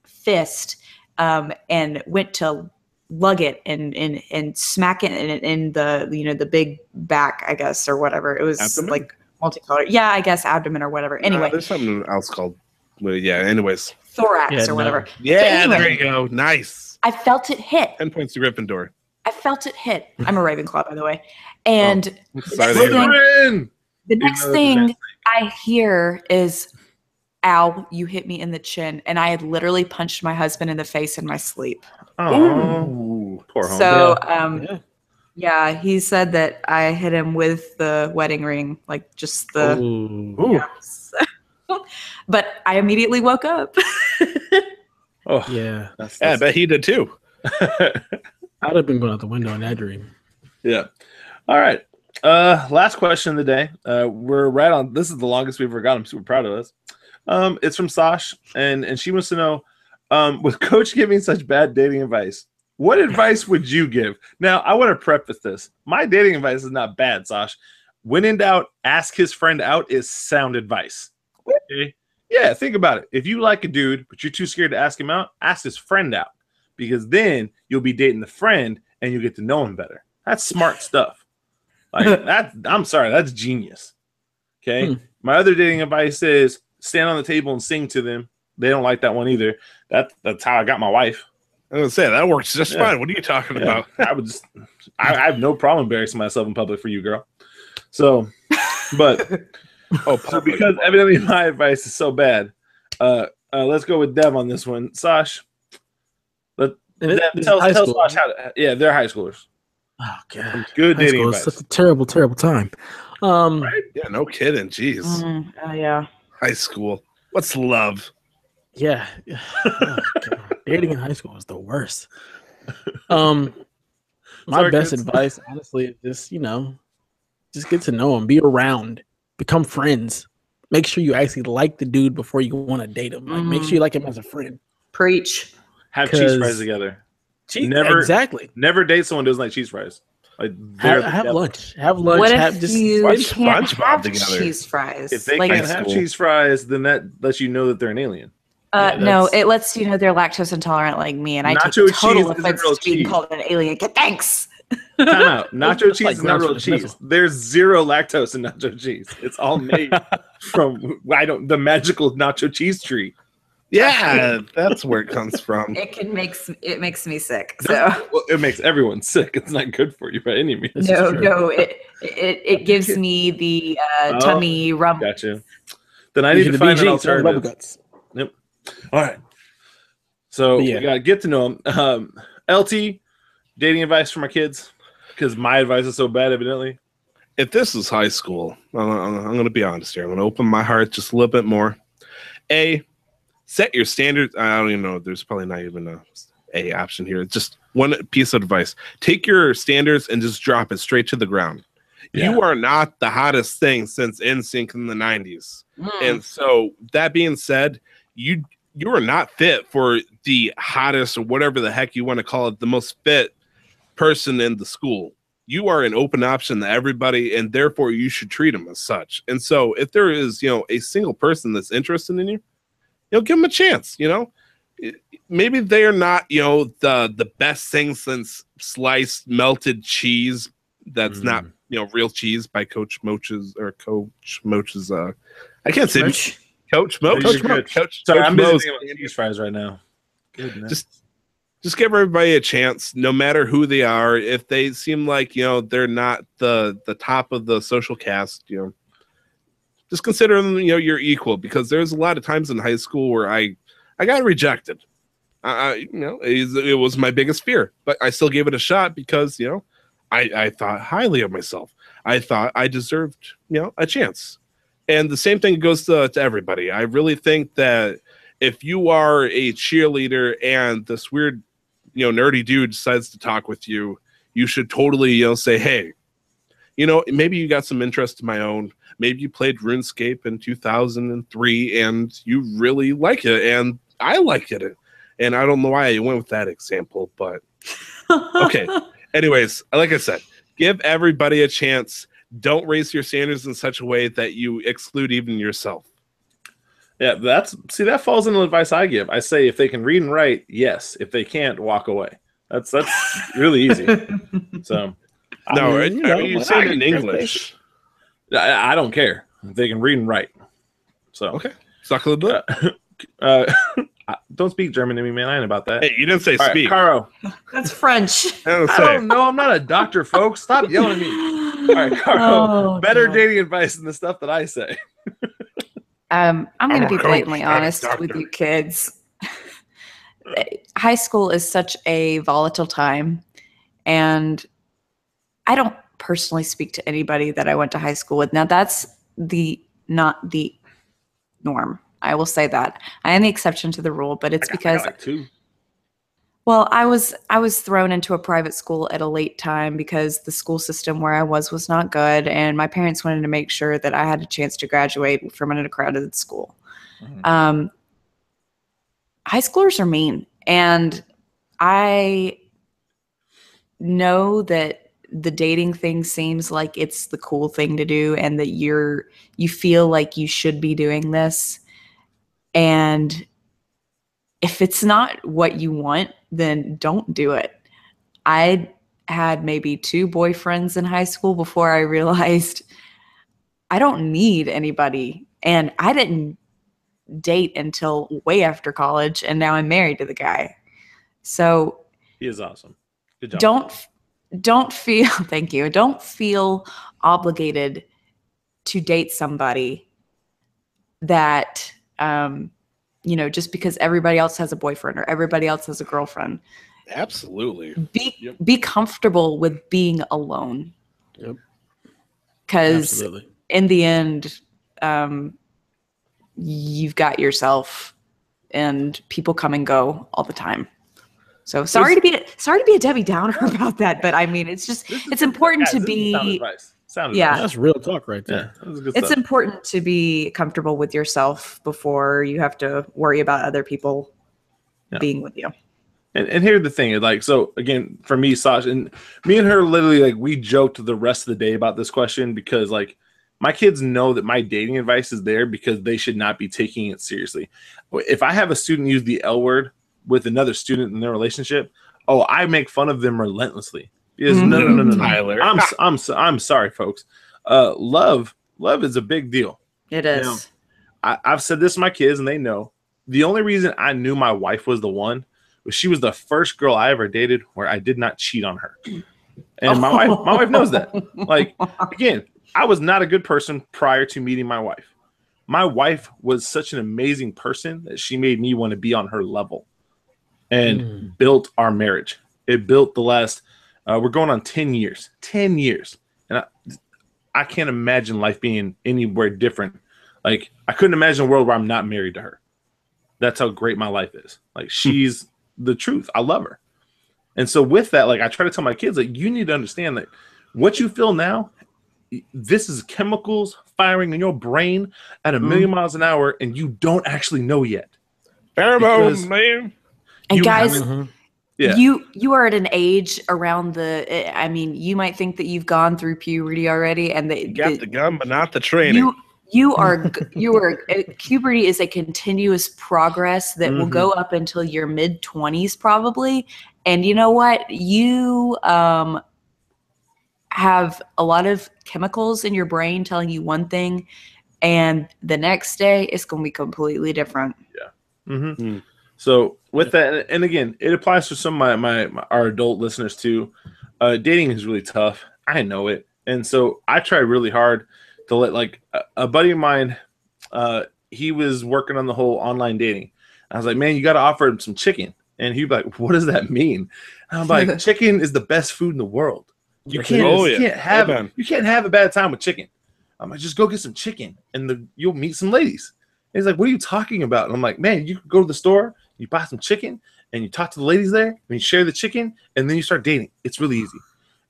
fist and went to lug it and smack it in the the big back, I guess, or whatever. It was Abdomen? like multicolored. Yeah, I guess abdomen or whatever. Anyway, there's something else called. Well, yeah. Anyways. Thorax or whatever. Yeah, anyway, there you go. Nice. I felt it hit. 10 points to Gryffindor. I felt it hit. I'm a Ravenclaw, by the way. And Sorry, the next thing I hear is, "Ow, you hit me in the chin." And I had literally punched my husband in the face in my sleep. Oh, poor home. So, yeah, he said that I hit him with the wedding ring, like just the. Ooh. Yeah. But I immediately woke up. Oh, Yeah. I bet he did too. I'd have been going out the window in that dream. Yeah. All right. Last question of the day. We're right on. This is the longest we've ever got. I'm super proud of us. It's from Sash, and she wants to know, with Coach giving such bad dating advice, what advice would you give? Now, I want to preface this. My dating advice is not bad, Sash. When in doubt, ask his friend out is sound advice. Okay? Yeah, think about it. If you like a dude, but you're too scared to ask him out, ask his friend out. Because then you'll be dating the friend and you'll get to know him better. That's smart stuff. Like I'm sorry, that's genius. Okay. My other dating advice is stand on the table and sing to them. They don't like that one either. That's how I got my wife. I was gonna say that works just fine. What are you talking about? I have no problem embarrassing myself in public for you, girl. So, but so because evidently my advice is so bad, let's go with Dev on this one. Sash, tell Sash how to. Yeah, they're high schoolers. Oh god, good dating advice. Such a terrible time. Right? Yeah, no kidding. Jeez. Yeah. High school. What's love? Yeah. Oh, dating in high school is the worst. My best advice, honestly, is just get to know him, be around, become friends. Make sure you actually like the dude before you want to date him. Like, make sure you like him as a friend. Preach. Have cheese fries together. Never date someone who doesn't like cheese fries. Like have lunch. Have lunch. What have if just you can't have together. cheese fries? If they can't have cheese fries, then that lets you know that they're an alien. No, it lets you know they're lactose intolerant like me, and I take total offense to being called an alien. Thanks. Time out. Nacho cheese is not real cheese. There's zero lactose in nacho cheese. It's all made from the magical nacho cheese tree. Yeah, that's where it comes from. It makes me sick. So well, it makes everyone sick. It's not good for you by any means. No, it gives me the tummy rumble. Gotcha. Then I need to find an alternative. Yep. All right. So we gotta get to know him. LT, dating advice for my kids, because my advice is so bad, evidently. If this is high school, I'm going to be honest here. I'm going to open my heart just a little bit more. Set your standards. I don't even know. There's probably not even a option here. It's just one piece of advice. Take your standards and just drop it straight to the ground. Yeah. You are not the hottest thing since NSYNC in the 90s. And so that being said, you are not fit for the hottest or whatever the heck you want to call it, the most fit person in the school. You are an open option to everybody, and therefore you should treat them as such. And so if there is, a single person that's interested in you, give them a chance. Maybe they are not, the best thing since sliced melted cheese. That's not, real cheese by Coach Moch's. I can't say Coach Mo. Sorry, I'm busy thinking about cheese fries right now. Goodness. Just give everybody a chance, no matter who they are. If they seem like they're not the top of the social cast, just consider them your equal, because there's a lot of times in high school where I got rejected. It was my biggest fear, but I still gave it a shot because I thought highly of myself. I thought I deserved, a chance. And the same thing goes to everybody. I really think that if you are a cheerleader and this weird, nerdy dude decides to talk with you, you should totally, say, hey, maybe you got some interest in my own. Maybe you played RuneScape in 2003 and you really like it, and I like it. And I don't know why I went with that example, but okay. Anyways, like I said, give everybody a chance. Don't raise your standards in such a way that you exclude even yourself. Yeah, that falls into the advice I give. I say if they can read and write, yes. If they can't, walk away. That's really easy. So no, I mean, are you saying it in English? I don't care if they can read and write. So okay, suck a little bit. Don't speak German to me, man. I ain't about that. Hey, you didn't say all speak. Right, Caro. That's French. I don't know. I'm not a doctor, folks. Stop yelling at me. All right, Caro. Better dating advice than the stuff that I say. I'm going to be blatantly honest with you kids. High school is such a volatile time, and I don't personally speak to anybody that I went to high school with. Now, that's not the norm. I will say that. I am the exception to the rule, but it's because well, I was thrown into a private school at a late time because the school system where I was not good, and my parents wanted to make sure that I had a chance to graduate from an accredited school. Mm-hmm. High schoolers are mean, and I know that the dating thing seems like it's the cool thing to do, and that you feel like you should be doing this. And if it's not what you want, then don't do it. I had maybe 2 boyfriends in high school before I realized I don't need anybody. And I didn't date until way after college, and now I'm married to the guy. So he is awesome. Good job. Don't feel thank you. Don't feel obligated to date somebody that just because everybody else has a boyfriend or everybody else has a girlfriend. Absolutely. Be comfortable with being alone. Yep. Because in the end, you've got yourself, and people come and go all the time. So sorry to be a Debbie Downer about that, but I mean, it's important to be. That's real talk right there. Yeah, it's important to be comfortable with yourself before you have to worry about other people being with you. And here's the thing, like, so again, for me, Sasha, and me and her literally, like, we joked the rest of the day about this question because, like, my kids know that my dating advice is there because they should not be taking it seriously. If I have a student use the L word with another student in their relationship, I make fun of them relentlessly. Because no, Tyler. I'm sorry, folks. Love is a big deal. It is. I've said this to my kids, and they know. The only reason I knew my wife was the one was she was the first girl I ever dated where I did not cheat on her. And my wife knows that. Like, again, I was not a good person prior to meeting my wife. My wife was such an amazing person that she made me want to be on her level and built our marriage. It built the last, we're going on 10 years. 10 years. And I can't imagine life being anywhere different. Like, I couldn't imagine a world where I'm not married to her. That's how great my life is. Like, she's the truth. I love her. And so with that, like, I try to tell my kids, like, you need to understand that what you feel now, this is chemicals firing in your brain at 1,000,000 miles an hour, and you don't actually know yet. Pheromones, man. And guys, yeah. you are at an age around you might think that you've gone through puberty already, and you got the gun, but not the training. You are puberty is a continuous progress that will go up until your mid-20s probably. And you know what? You have a lot of chemicals in your brain telling you one thing, and the next day it's going to be completely different. Yeah. So with that, and again, it applies to some of our adult listeners too. Dating is really tough. I know it. And so I try really hard to let, like, a buddy of mine, he was working on the whole online dating. I was like, man, you got to offer him some chicken. And he'd be like, what does that mean? And I'm like, chicken is the best food in the world. You Yes, can't. Oh, You yeah. can't have. Hey, man. You can't have a bad time with chicken. I'm like, just go get some chicken, and you'll meet some ladies. And he's like, what are you talking about? And I'm like, man, you could go to the store, you buy some chicken, and you talk to the ladies there, and you share the chicken, and then you start dating. It's really easy.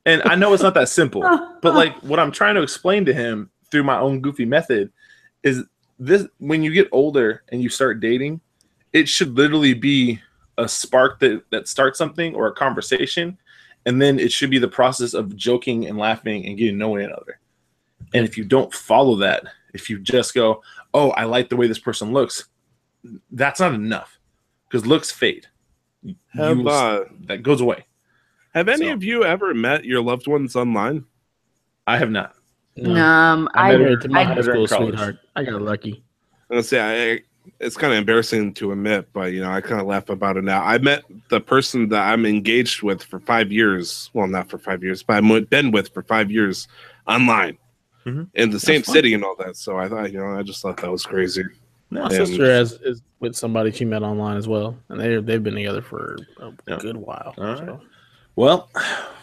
And I know it's not that simple, but like what I'm trying to explain to him through my own goofy method is this: when you get older and you start dating, it should literally be a spark that starts something or a conversation, and then it should be the process of joking and laughing and getting to know one another. And if you don't follow that, if you just go, oh, I like the way this person looks, that's not enough because looks fade. That goes away. Have any of you ever met your loved ones online? I have not. No. I I met married to my I high met her in school college. sweetheart. I got lucky. I'm gonna say it's kind of embarrassing to admit, but I kind of laugh about it now. I met the person that I'm engaged with for 5 years. Well, not for 5 years, but I've been with for 5 years online in the same city and all that. So I thought, I just thought that was crazy. My sister is with somebody she met online as well, and they've been together for a good while. All right. So. Well,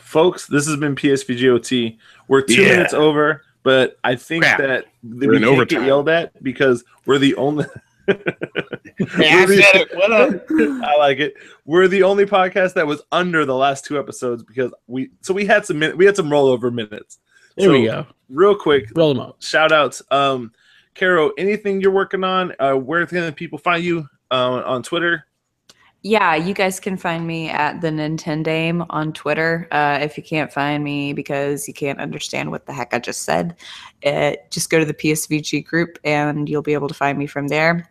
folks, this has been PSVG Ot. We're 2 minutes over, but I think that we can't get yelled at because we're the only. I said it. What up? I like it. We're the only podcast that was under the last 2 episodes because we had some rollover minutes. There we go. Real quick, roll them up. Shout outs. Caro, anything you're working on? Where can people find you on Twitter? Yeah, you guys can find me at the Nintendame on Twitter. If you can't find me because you can't understand what the heck I just said, just go to the PSVG group and you'll be able to find me from there.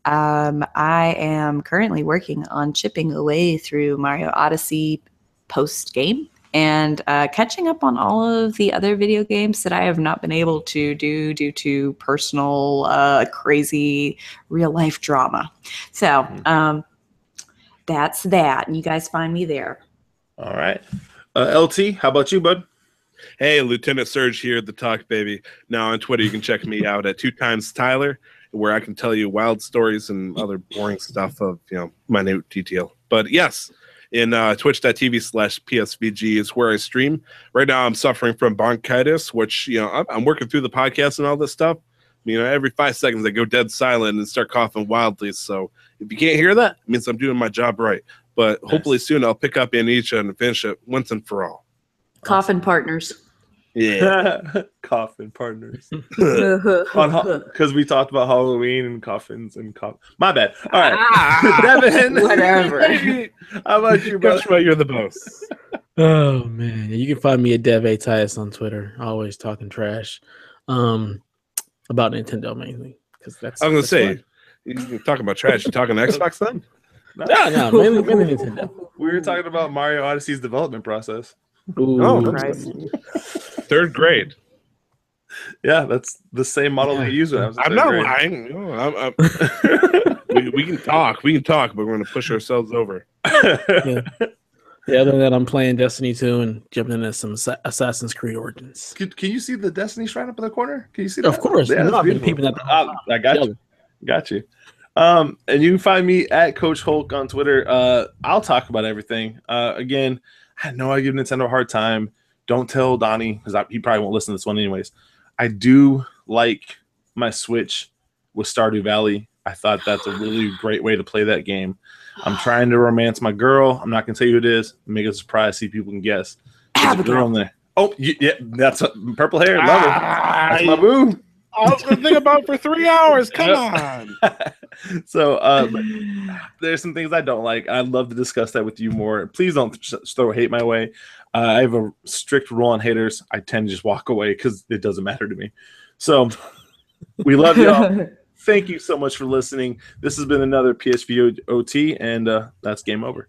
I am currently working on chipping away through Mario Odyssey post-game and catching up on all of the other video games that I have not been able to do due to personal, crazy real-life drama. So that's that. And you guys find me there. All right. LT, how about you, bud? Hey, Lieutenant Surge here, the Talk Baby. Now on Twitter, you can check me out at 2times where I can tell you wild stories and other boring stuff of, minute detail. But yes, in twitch.tv/PSVG is where I stream. Right now, I'm suffering from bronchitis, which, I'm working through the podcast and all this stuff. Every 5 seconds, I go dead silent and start coughing wildly. So if you can't hear that, it means I'm doing my job right. But hopefully soon I'll pick up Amnesia and finish it once and for all. Coffin partners. Yeah. Coffin partners. Because we talked about Halloween and coffins and my bad. All right. Devin. Whatever. How about you, bro? You're the boss. Oh, man. You can find me at Dev Titus on Twitter. Always talking trash about Nintendo mainly. I was going to say, you're talking about trash. You talking Xbox then? No, mainly Nintendo. We were talking about Mario Odyssey's development process. Ooh, third grade. Yeah, that's the same model we use when I was in I'm third not grade. lying. We can talk, but we're going to push ourselves over. Yeah, other than that, I'm playing Destiny 2 and jumping into some Assassin's Creed Origins. Can you see the Destiny shrine up in the corner? Can you see that? Of course. Yeah, I've been peeping at the I got you. Got you. And you can find me at Coach Hulk on Twitter. I'll talk about everything. Again, I know I give Nintendo a hard time. Don't tell Donnie because he probably won't listen to this one anyways. I do like my Switch with Stardew Valley. I thought that's a really great way to play that game. I'm trying to romance my girl. I'm not going to tell you who it is. Make a surprise. See if people can guess. There's a girl in there. Oh, yeah, that's purple hair. Love her. That's my boo. I was going to think about it for 3 hours. Come on. So there's some things I don't like. I'd love to discuss that with you more. Please don't throw hate my way. I have a strict rule on haters. I tend to just walk away because it doesn't matter to me. So we love y'all. Thank you so much for listening. This has been another PSVG Ot, and that's game over.